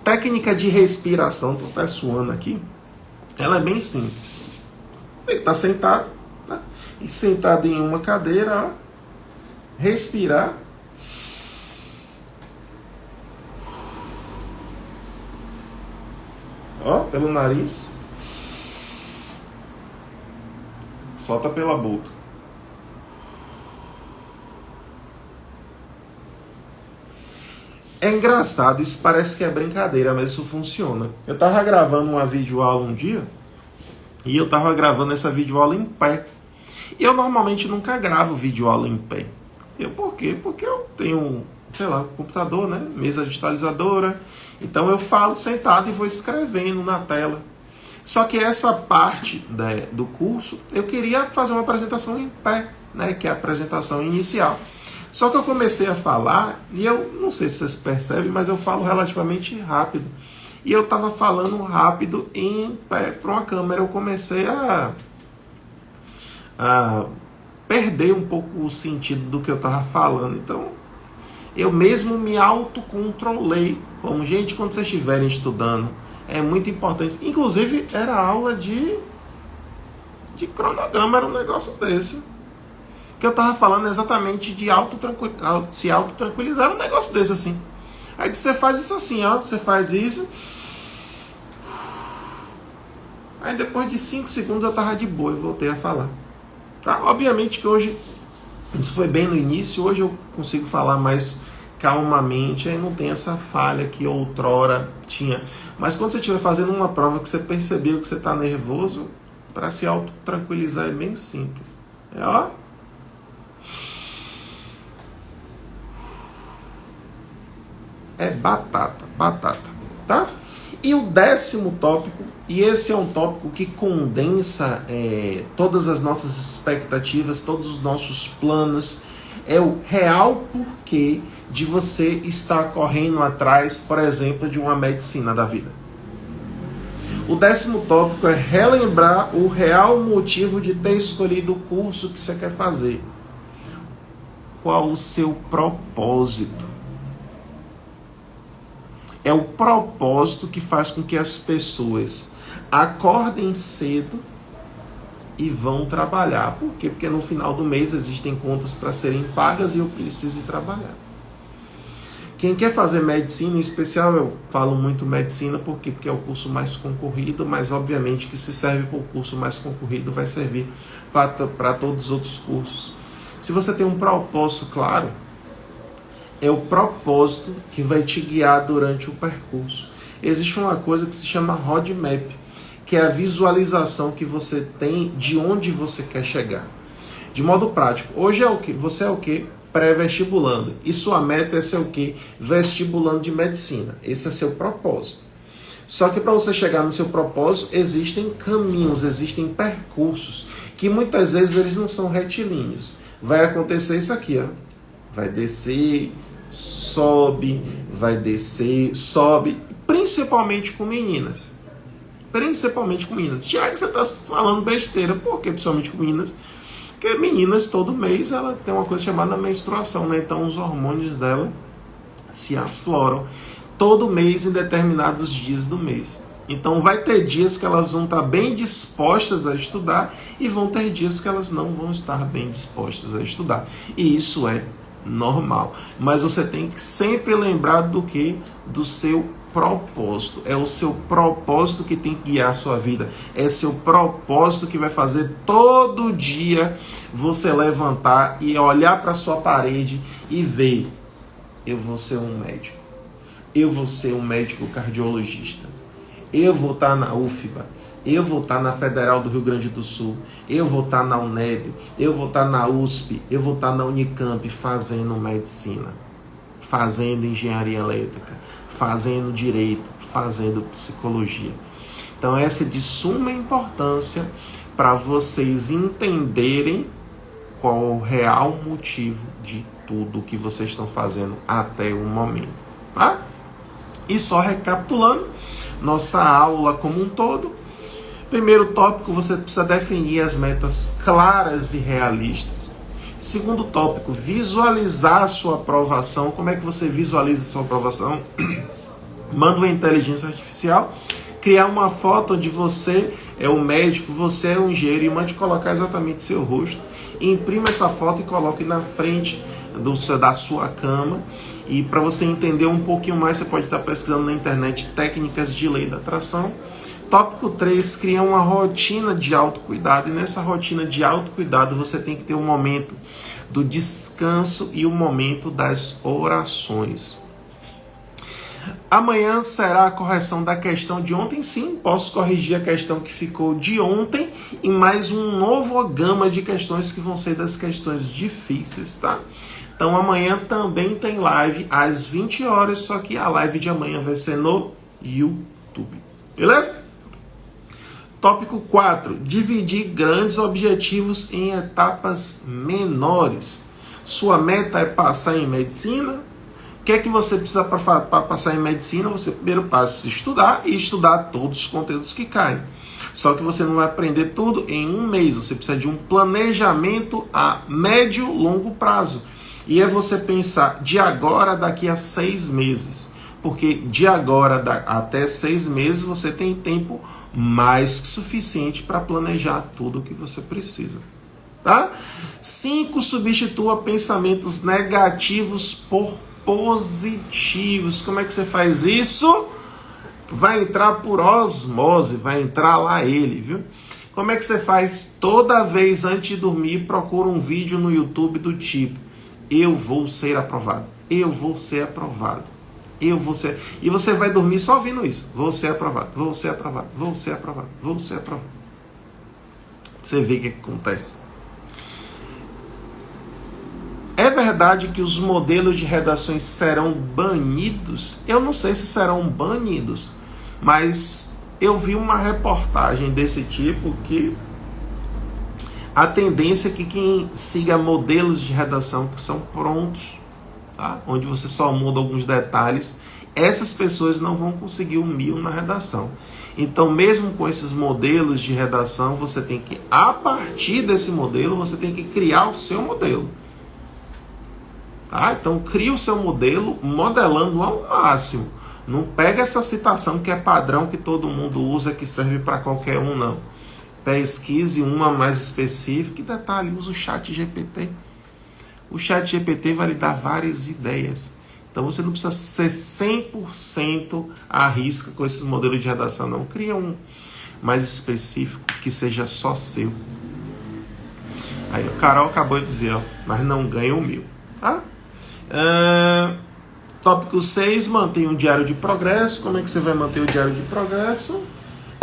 Técnica de respiração, tô até suando aqui, ela é bem simples. Tem que estar sentado, tá? E sentado em uma cadeira, ó, respirar. Ó, pelo nariz. Solta pela boca. É engraçado, isso parece que é brincadeira, mas isso funciona. Eu tava gravando uma videoaula um dia, e eu tava gravando essa videoaula em pé. E eu normalmente nunca gravo videoaula em pé. Por quê? Porque eu tenho, sei lá, computador, né? Mesa digitalizadora. Então eu falo sentado e vou escrevendo na tela. Só que essa parte do curso, eu queria fazer uma apresentação em pé, né? Que é a apresentação inicial. Só que eu comecei a falar, e eu não sei se vocês percebem, mas eu falo relativamente rápido. E eu estava falando rápido em pé para uma câmera. Eu comecei a perder um pouco o sentido do que eu estava falando. Então, eu mesmo me autocontrolei. Como, gente, quando vocês estiverem estudando, é muito importante. Inclusive, era aula de cronograma, era um negócio desse. Que eu estava falando exatamente de se autotranquilizar, um negócio desse assim. Aí você faz isso assim, ó, você faz isso. Aí depois de 5 segundos eu estava de boa e voltei a falar. Tá? Obviamente que hoje, isso foi bem no início, hoje eu consigo falar mais calmamente, aí não tem essa falha que outrora tinha. Mas quando você estiver fazendo uma prova que você percebeu que você está nervoso, para se autotranquilizar é bem simples. Ó. É batata, tá? E o 10º tópico, e esse é um tópico que condensa todas as nossas expectativas, todos os nossos planos, é o real porquê de você estar correndo atrás, por exemplo, de uma medicina da vida. O 10º tópico é relembrar o real motivo de ter escolhido o curso que você quer fazer. Qual o seu propósito? É o propósito que faz com que as pessoas acordem cedo e vão trabalhar. Por quê? Porque no final do mês existem contas para serem pagas e eu preciso ir trabalhar. Quem quer fazer medicina, em especial eu falo muito medicina, por quê? Porque é o curso mais concorrido, mas obviamente que se serve para o curso mais concorrido, vai servir para todos os outros cursos. Se você tem um propósito claro, é o propósito que vai te guiar durante o percurso. Existe uma coisa que se chama roadmap, que é a visualização que você tem de onde você quer chegar. De modo prático, hoje é o que? Você é o quê? Pré-vestibulando. E sua meta é ser o quê? Vestibulando de medicina. Esse é seu propósito. Só que para você chegar no seu propósito, existem caminhos, existem percursos, que muitas vezes eles não são retilíneos. Vai acontecer isso aqui, ó. Vai descer, sobe, vai descer, sobe, principalmente com meninas. Principalmente com meninas. Tiago, você está falando besteira. Por que principalmente com meninas? Porque meninas, todo mês, ela tem uma coisa chamada menstruação, né? Então os hormônios dela se afloram todo mês em determinados dias do mês. Então vai ter dias que elas vão estar bem dispostas a estudar e vão ter dias que elas não vão estar bem dispostas a estudar. E isso é normal. Mas você tem que sempre lembrar do que? Do seu propósito. É o seu propósito que tem que guiar a sua vida. É seu propósito que vai fazer todo dia você levantar e olhar para sua parede e ver: eu vou ser um médico. Eu vou ser um médico cardiologista. Eu vou estar na UFBA, eu vou estar na Federal do Rio Grande do Sul, eu vou estar na UNEB, eu vou estar na USP, eu vou estar na Unicamp fazendo medicina, fazendo engenharia elétrica, fazendo direito, fazendo psicologia. Então essa é de suma importância para vocês entenderem qual é o real motivo de tudo que vocês estão fazendo até o momento, tá? E só recapitulando nossa aula como um todo. Primeiro tópico, você precisa definir as metas claras e realistas. Segundo tópico, visualizar a sua aprovação. Como é que você visualiza a sua aprovação? Manda uma inteligência artificial criar uma foto onde você é o médico, você é o engenheiro, e mande colocar exatamente seu rosto. Imprima essa foto e coloque na frente da sua cama. E para você entender um pouquinho mais, você pode estar pesquisando na internet técnicas de lei da atração. Tópico 3, cria uma rotina de autocuidado. E nessa rotina de autocuidado, você tem que ter um momento do descanso e o momento das orações. Amanhã será a correção da questão de ontem. Sim, posso corrigir a questão que ficou de ontem e mais um novo gama de questões que vão ser das questões difíceis, tá? Então amanhã também tem live às 20 horas, só que a live de amanhã vai ser no YouTube. Beleza? Tópico 4. Dividir grandes objetivos em etapas menores. Sua meta é passar em medicina? O que é que você precisa para passar em medicina? Você, primeiro passo, precisa estudar e estudar todos os conteúdos que caem. Só que você não vai aprender tudo em um mês. Você precisa de um planejamento a médio e longo prazo. E é você pensar de agora daqui a 6 meses. Porque de agora até 6 meses você tem tempo mais que suficiente para planejar tudo o que você precisa. Tá? 5. Substitua pensamentos negativos por positivos. Como é que você faz isso? Vai entrar por osmose, vai entrar lá ele, viu? Como é que você faz? Toda vez antes de dormir, procura um vídeo no YouTube do tipo: eu vou ser aprovado, eu vou ser aprovado, eu vou ser... E você vai dormir só ouvindo isso: vou ser aprovado, vou ser aprovado, vou ser aprovado, vou ser aprovado. Você vê o que acontece. É verdade que os modelos de redações serão banidos? Eu não sei se serão banidos, mas eu vi uma reportagem desse tipo que a tendência é que quem siga modelos de redação que são prontos, tá? Onde você só muda alguns detalhes, essas pessoas não vão conseguir o 1000 na redação. Então, mesmo com esses modelos de redação, você tem que, a partir desse modelo, você tem que criar o seu modelo. Tá? Então, cria o seu modelo modelando ao máximo. Não pega essa citação que é padrão, que todo mundo usa, que serve para qualquer um, não. Pesquise uma mais específica e detalhe, usa o ChatGPT. O ChatGPT vai lhe dar várias ideias. Então você não precisa ser 100% à risca com esses modelos de redação, não. Cria um mais específico que seja só seu. Aí o Carol acabou de dizer, ó, mas não ganha o 1000. Tá? Tópico 6, mantenha um diário de progresso. Como é que você vai manter o diário de progresso?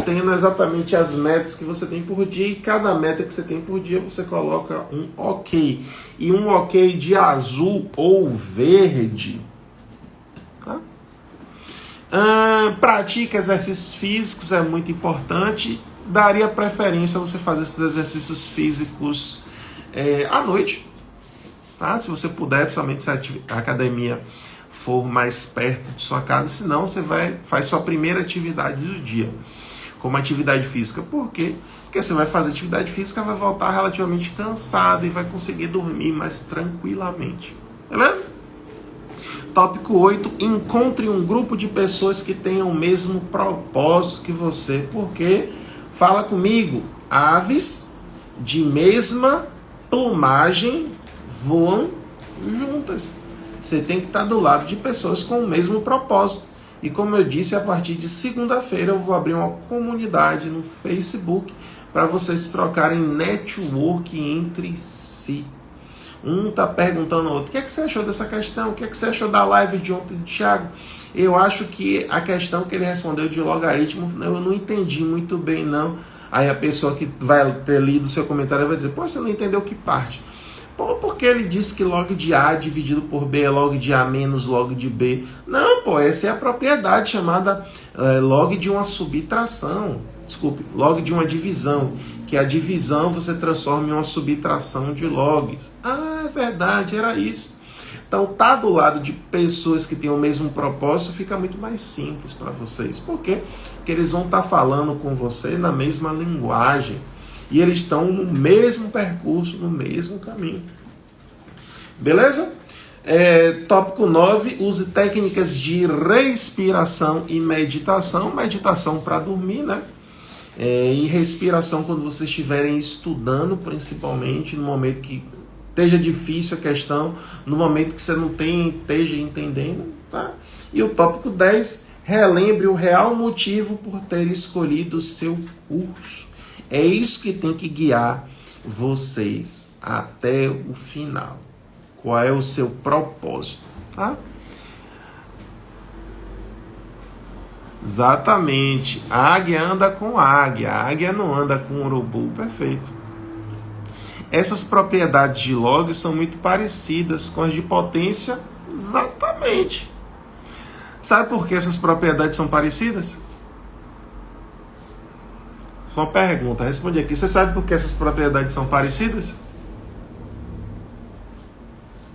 Tendo exatamente as metas que você tem por dia, e cada meta que você tem por dia você coloca um ok. E um ok de azul ou verde. Tá? Pratique exercícios físicos, é muito importante. Daria preferência a você fazer esses exercícios físicos à noite. Tá? Se você puder, principalmente se a academia for mais perto de sua casa, senão você faz sua primeira atividade do dia como atividade física. Por quê? Porque você vai fazer atividade física, vai voltar relativamente cansado e vai conseguir dormir mais tranquilamente. Beleza? Tópico 8, encontre um grupo de pessoas que tenham o mesmo propósito que você, porque, fala comigo, aves de mesma plumagem voam juntas. Você tem que estar do lado de pessoas com o mesmo propósito. E como eu disse, a partir de segunda-feira eu vou abrir uma comunidade no Facebook para vocês trocarem network entre si. Um está perguntando ao outro, o que é que você achou dessa questão? O que é que você achou da live de ontem do Thiago? Eu acho que a questão que ele respondeu de logaritmo, eu não entendi muito bem, não. Aí a pessoa que vai ter lido o seu comentário vai dizer, pô, você não entendeu que parte? Pô, porque ele disse que log de A dividido por B é log de A menos log de B. Não, pô, essa é a propriedade chamada log de uma subtração. Desculpe, log de uma divisão. Que a divisão você transforma em uma subtração de logs. Ah, é verdade, era isso. Então, tá do lado de pessoas que têm o mesmo propósito fica muito mais simples para vocês. Por quê? Porque eles vão estar falando com você na mesma linguagem. E eles estão no mesmo percurso, no mesmo caminho. Beleza? Tópico 9, use técnicas de respiração e meditação. Meditação para dormir, né? E respiração quando vocês estiverem estudando, principalmente no momento que esteja difícil a questão, no momento que você não esteja entendendo. Tá? E o tópico 10, relembre o real motivo por ter escolhido o seu curso. É isso que tem que guiar vocês até o final. Qual é o seu propósito? Tá? Exatamente. A águia anda com águia. A águia não anda com urubu. Perfeito. Essas propriedades de log são muito parecidas com as de potência. Exatamente. Sabe por que essas propriedades são parecidas? Uma pergunta, responde aqui. Você sabe por que essas propriedades são parecidas?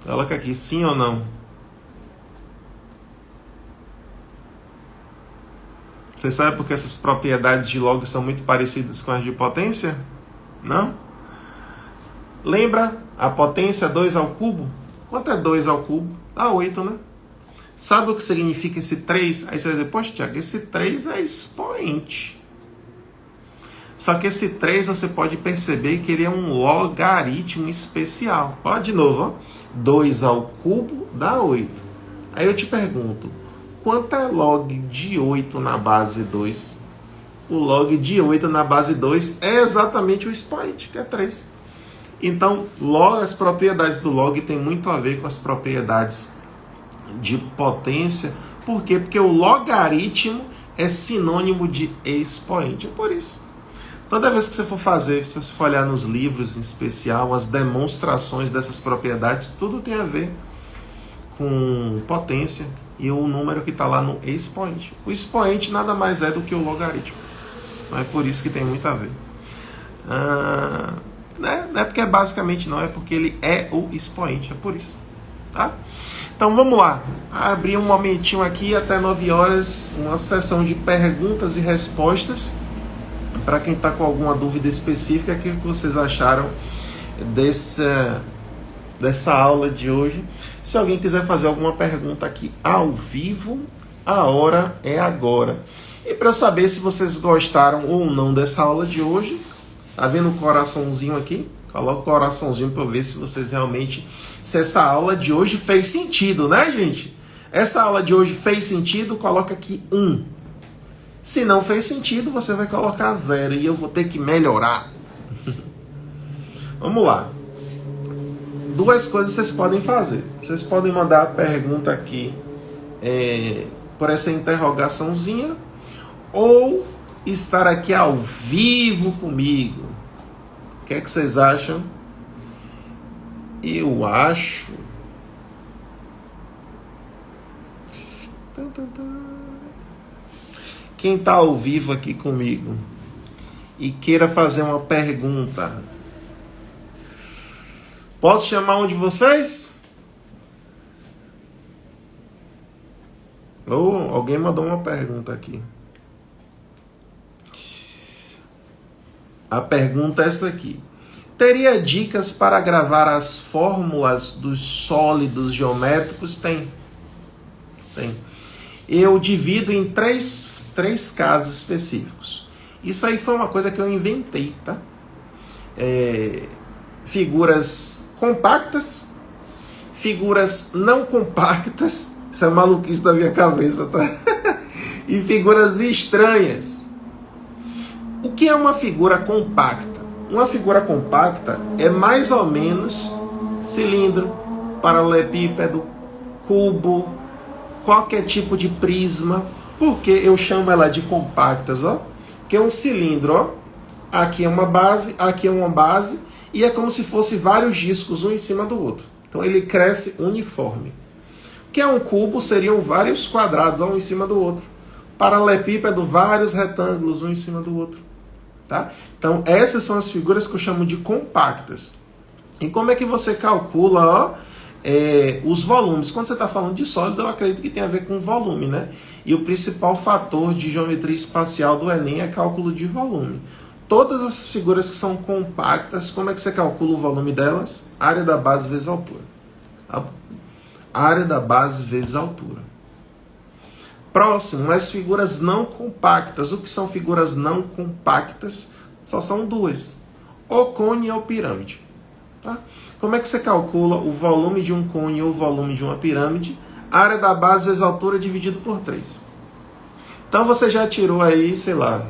Coloca aqui, sim ou não? Você sabe por que essas propriedades de log são muito parecidas com as de potência? Não? Lembra a potência 2 ao cubo? Quanto é 2 ao cubo? Dá 8, né? Sabe o que significa esse 3? Aí você vai dizer, poxa, Thiago, esse 3 é expoente. Só que esse 3 você pode perceber que ele é um logaritmo especial. Ó, de novo, ó. 2 ao cubo dá 8. Aí eu te pergunto, quanto é log de 8 na base 2? O log de 8 na base 2 é exatamente o expoente, que é 3. Então, as propriedades do log têm muito a ver com as propriedades de potência. Por quê? Porque o logaritmo é sinônimo de expoente. É por isso. Toda vez que você for fazer, se você for olhar nos livros em especial, as demonstrações dessas propriedades, tudo tem a ver com potência e o número que está lá no expoente. O expoente nada mais é do que o logaritmo. Não é por isso que tem muito a ver. Não é porque é basicamente não, é porque ele é o expoente, é por isso. Tá? Então vamos lá. Abrir um momentinho aqui até 9 horas, uma sessão de perguntas e respostas. Para quem está com alguma dúvida específica, o que vocês acharam dessa aula de hoje? Se alguém quiser fazer alguma pergunta aqui ao vivo, a hora é agora. E para saber se vocês gostaram ou não dessa aula de hoje, tá vendo o coraçãozinho aqui? Coloca o coraçãozinho para eu ver se vocês realmente, se essa aula de hoje fez sentido, né, gente? Essa aula de hoje fez sentido, coloca aqui 1. Se não fez sentido, você vai colocar 0 e eu vou ter que melhorar. Vamos lá. 2 coisas vocês podem fazer. Vocês podem mandar a pergunta aqui por essa interrogaçãozinha ou estar aqui ao vivo comigo. O que é que vocês acham? Eu acho... Quem está ao vivo aqui comigo e queira fazer uma pergunta, posso chamar um de vocês? Ou alguém mandou uma pergunta aqui. A pergunta é esta aqui. Teria dicas para gravar as fórmulas dos sólidos geométricos? Tem. Tem. Eu divido em três casos específicos. Isso aí foi uma coisa que eu inventei, tá? Figuras compactas, figuras não compactas, isso é maluquice da minha cabeça, tá? E figuras estranhas. O que é uma figura compacta? Uma figura compacta é mais ou menos cilindro, paralelepípedo, cubo, qualquer tipo de prisma. Por que eu chamo ela de compactas? Ó? Porque é um cilindro, ó. Aqui é uma base, aqui é uma base, e é como se fosse vários discos um em cima do outro. Então ele cresce uniforme. O que é um cubo? Seriam vários quadrados, um em cima do outro. Paralelepípedo, vários retângulos um em cima do outro. Tá? Então essas são as figuras que eu chamo de compactas. E como é que você calcula os volumes? Quando você está falando de sólido, eu acredito que tem a ver com volume, né? E o principal fator de geometria espacial do Enem é cálculo de volume. Todas as figuras que são compactas, como é que você calcula o volume delas? Área da base vezes altura. Área da base vezes altura. Próximo, as figuras não compactas. O que são figuras não compactas? Só são duas. Ou cone ou pirâmide. Tá? Como é que você calcula o volume de um cone ou o volume de uma pirâmide? Área da base vezes altura dividido por 3. Então você já tirou aí, sei lá,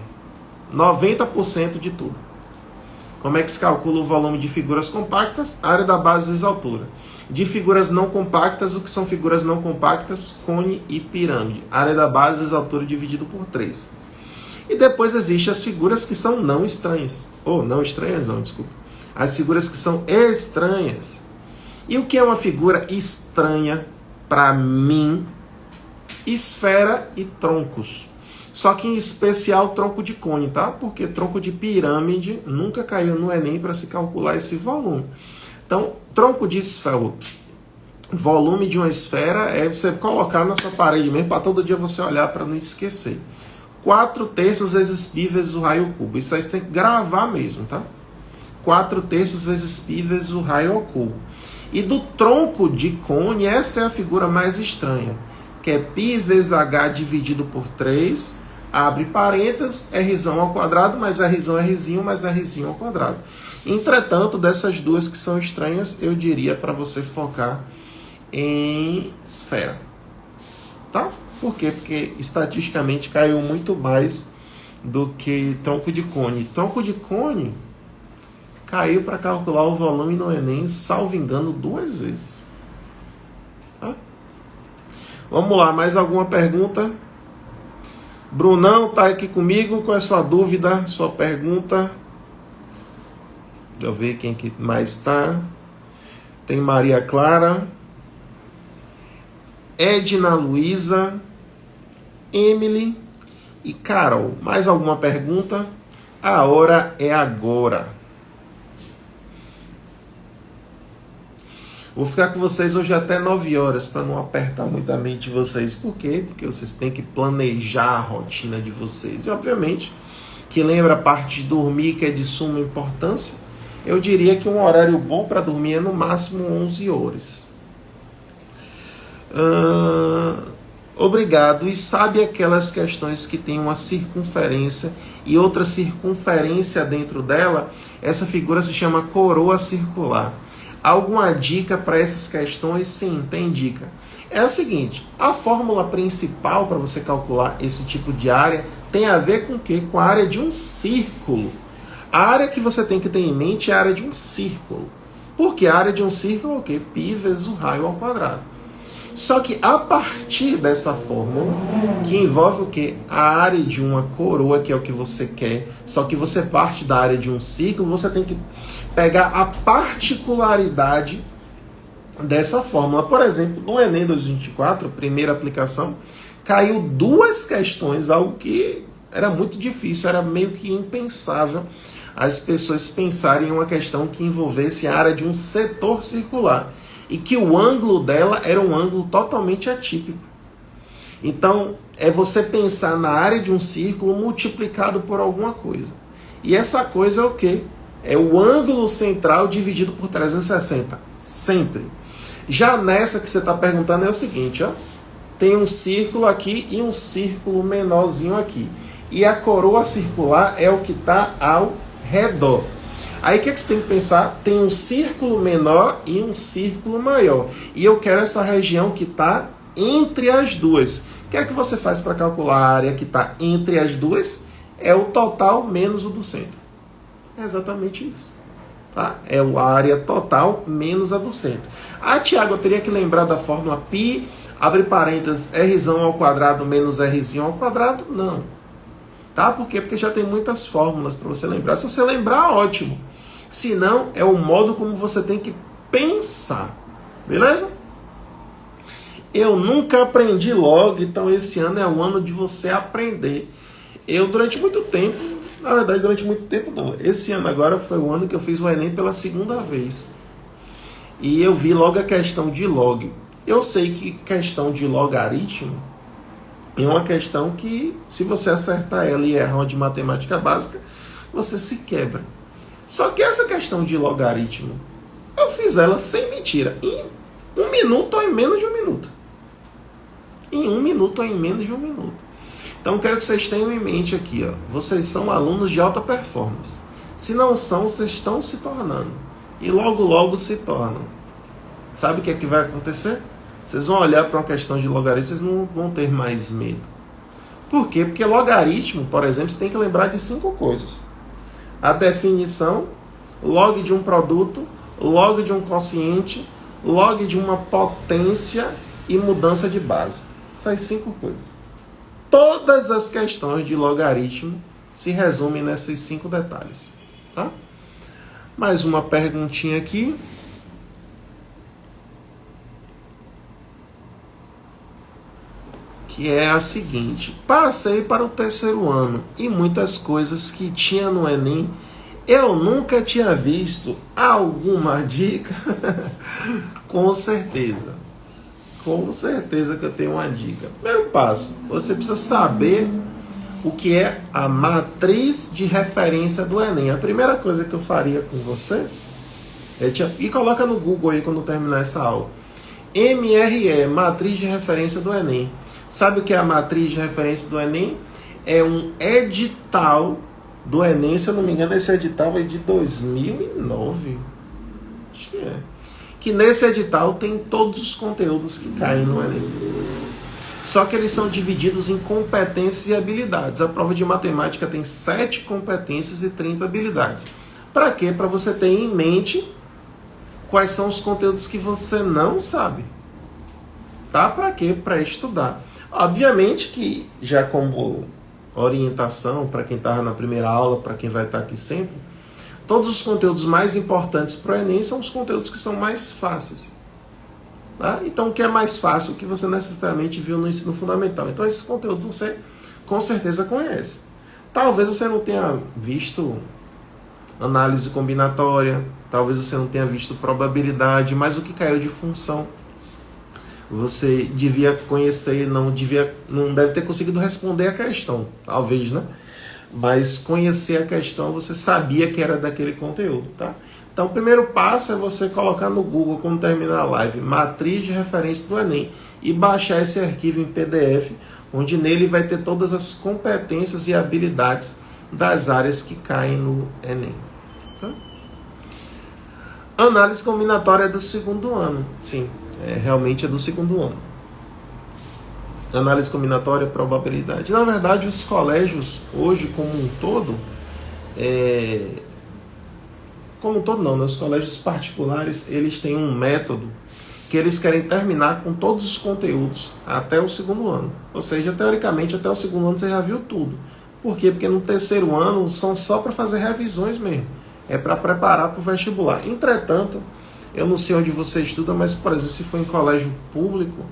90% de tudo. Como é que se calcula o volume de figuras compactas? Área da base vezes altura. De figuras não compactas, o que são figuras não compactas? Cone e pirâmide. Área da base vezes altura dividido por 3. E depois existem as figuras que são não estranhas. Ou não estranhas, não, desculpa. As figuras que são estranhas. E o que é uma figura estranha para mim? Esfera e troncos. Só que em especial tronco de cone, tá? Porque tronco de pirâmide nunca caiu no Enem para se calcular esse volume. Então, tronco de esfera, volume de uma esfera é você colocar na sua parede mesmo, para todo dia você olhar para não esquecer. 4/3 vezes π vezes o raio ao cubo. Isso aí você tem que gravar mesmo, tá? 4/3 vezes π vezes o raio ao cubo. E do tronco de cone, essa é a figura mais estranha, que é π vezes h dividido por 3, abre parênteses, rzão ao quadrado, mais rzão é rzinho, mais rzinho ao quadrado. Entretanto, dessas duas que são estranhas, eu diria para você focar em esfera. Tá? Por quê? Porque estatisticamente caiu muito mais do que tronco de cone. Tronco de cone caiu para calcular o volume no Enem, salvo engano, 2 vezes. Tá? Vamos lá, mais alguma pergunta? Brunão tá aqui comigo. Qual é a sua dúvida, sua pergunta? Deixa eu ver quem que mais está. Tem Maria Clara, Edna Luísa, Emily e Carol. Mais alguma pergunta? A hora é agora. Vou ficar com vocês hoje até 9 horas para não apertar muito a mente de vocês. Por quê? Porque vocês têm que planejar a rotina de vocês. E obviamente que lembra a parte de dormir, que é de suma importância. Eu diria que um horário bom para dormir é no máximo 11 horas. Obrigado. E sabe aquelas questões que tem uma circunferência e outra circunferência dentro dela? Essa figura se chama coroa circular. Alguma dica para essas questões? Sim, tem dica. É a seguinte, a fórmula principal para você calcular esse tipo de área tem a ver com o quê? Com a área de um círculo. A área que você tem que ter em mente é a área de um círculo. Porque a área de um círculo é o quê? Π vezes o raio ao quadrado. Só que a partir dessa fórmula, que envolve o quê? A área de uma coroa, que é o que você quer, só que você parte da área de um círculo, você tem que pegar a particularidade dessa fórmula. Por exemplo, no Enem 2024, primeira aplicação, caiu 2 questões, algo que era muito difícil, era meio que impensável as pessoas pensarem em uma questão que envolvesse a área de um setor circular e que o ângulo dela era um ângulo totalmente atípico. Então, é você pensar na área de um círculo multiplicado por alguma coisa. E essa coisa é o quê? É o ângulo central dividido por 360. Sempre. Já nessa que você está perguntando é o seguinte, ó. tem um círculo aqui e um círculo menorzinho aqui. E a coroa circular é o que está ao redor. Aí o que você tem que pensar? Tem um círculo menor e um círculo maior. E eu quero essa região que está entre as duas. O que é que você faz para calcular a área que está entre as duas? É o total menos o do centro. É exatamente isso. Tá? É a área total menos a do centro. Ah, Tiago, eu teria que lembrar da fórmula π, abre parênteses, r ao quadrado menos r ao quadrado? Não. Tá? Por quê? Porque já tem muitas fórmulas para você lembrar. Se você lembrar, ótimo. Se não, é o modo como você tem que pensar. Beleza? Eu nunca aprendi log, então esse ano é o ano de você aprender. Eu, durante muito tempo, na verdade, durante muito tempo não. Esse ano agora foi o ano que eu fiz o Enem pela segunda vez. E eu vi logo a questão de log. Eu sei que questão de logaritmo é uma questão que, se você acertar ela e errar uma de matemática básica, você se quebra. Só que essa questão de logaritmo, eu fiz ela sem mentira, em 1 minuto ou em menos de 1 minuto. Em 1 minuto ou em menos de 1 minuto. Então, quero que vocês tenham em mente aqui, ó, vocês são alunos de alta performance. Se não são, vocês estão se tornando. E logo, logo se tornam. Sabe o que é que vai acontecer? Vocês vão olhar para uma questão de logaritmo, vocês não vão ter mais medo. Por quê? Porque logaritmo, por exemplo, você tem que lembrar de 5 coisas. A definição, log de um produto, log de um quociente, log de uma potência e mudança de base. Essas 5 coisas. Todas as questões de logaritmo se resumem nesses 5 detalhes. Tá? Mais uma perguntinha aqui. Que é a seguinte: passei para o 3º ano e muitas coisas que tinha no Enem eu nunca tinha visto. Alguma dica? Com certeza. Com certeza que eu tenho uma dica. Primeiro passo, você precisa saber o que é a matriz de referência do Enem. A primeira coisa que eu faria com você é e coloca no Google aí quando terminar essa aula. MRE, matriz de referência do Enem. Sabe o que é a matriz de referência do Enem? É um edital do Enem, se eu não me engano, esse edital é de 2009. Acho que é. Que nesse edital tem todos os conteúdos que caem no Enem. Só que eles são divididos em competências e habilidades. A prova de matemática tem 7 competências e 30 habilidades. Para quê? Para você ter em mente quais são os conteúdos que você não sabe. Tá? Para quê? Para estudar. Obviamente que, já como orientação, para quem estava na primeira aula, para quem vai estar aqui sempre, todos os conteúdos mais importantes para o Enem são os conteúdos que são mais fáceis. Tá? Então, o que é mais fácil, o que você necessariamente viu no ensino fundamental. Então, esses conteúdos você com certeza conhece. Talvez você não tenha visto análise combinatória, talvez você não tenha visto probabilidade, mas o que caiu de função você devia conhecer, não deve ter conseguido responder a questão, talvez, né? Mas conhecer a questão, você sabia que era daquele conteúdo, tá? Então, o primeiro passo é você colocar no Google, quando terminar a live, matriz de referência do Enem, e baixar esse arquivo em PDF, onde nele vai ter todas as competências e habilidades das áreas que caem no Enem. Tá? Análise combinatória é do 2º ano, sim. Realmente é do 2º ano. Análise combinatória, probabilidade. Na verdade, os colégios hoje, como um todo, como um todo não, né? Os colégios particulares, eles têm um método que eles querem terminar com todos os conteúdos até o 2º ano. Ou seja, teoricamente, até o 2º ano você já viu tudo. Por quê? Porque no 3º ano são só para fazer revisões mesmo. É para preparar para o vestibular. Entretanto, eu não sei onde você estuda, mas, por exemplo, se for em colégio público,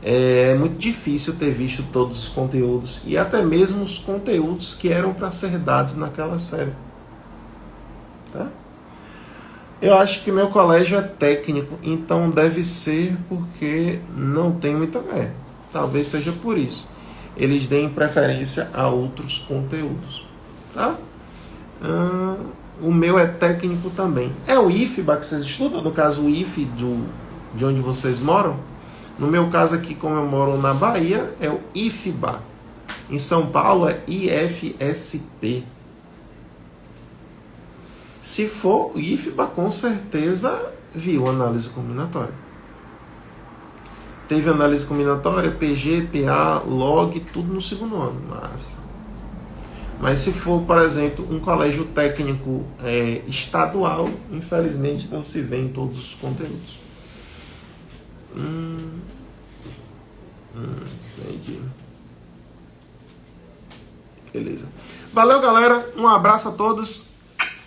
é muito difícil ter visto todos os conteúdos. E até mesmo os conteúdos que eram para ser dados naquela série. Tá? Eu acho que meu colégio é técnico, então deve ser porque não tem muita... talvez seja por isso. Eles deem preferência a outros conteúdos. Tá? O meu é técnico também. É o IFBA que vocês estudam? No caso, o IF de onde vocês moram? No meu caso aqui, como eu moro na Bahia, é o IFBA. Em São Paulo é IFSP. Se for o IFBA, com certeza viu análise combinatória. Teve análise combinatória, PG, PA, log, tudo no segundo ano. Mas se for, por exemplo, um colégio técnico estadual, infelizmente não se vê em todos os conteúdos. Entendi. Beleza. Valeu, galera. Um abraço a todos.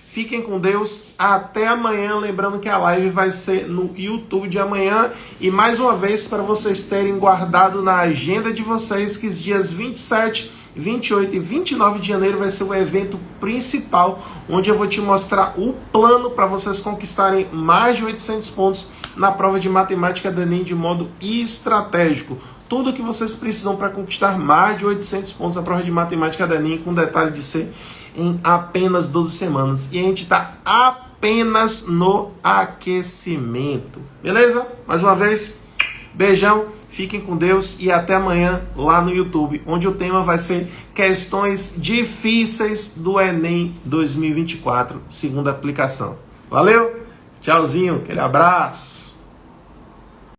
Fiquem com Deus. Até amanhã. Lembrando que a live vai ser no YouTube de amanhã. E mais uma vez, para vocês terem guardado na agenda de vocês, que os dias 27, 28 e 29 de janeiro vai ser o evento principal, onde eu vou te mostrar o plano para vocês conquistarem mais de 800 pontos na prova de matemática do Enem de modo estratégico. Tudo que vocês precisam para conquistar mais de 800 pontos na prova de matemática do Enem, com detalhe de ser em apenas 12 semanas. E a gente está apenas no aquecimento. Beleza? Mais uma vez, beijão, fiquem com Deus e até amanhã lá no YouTube, onde o tema vai ser questões difíceis do Enem 2024, segunda aplicação. Valeu? Tchauzinho, aquele abraço.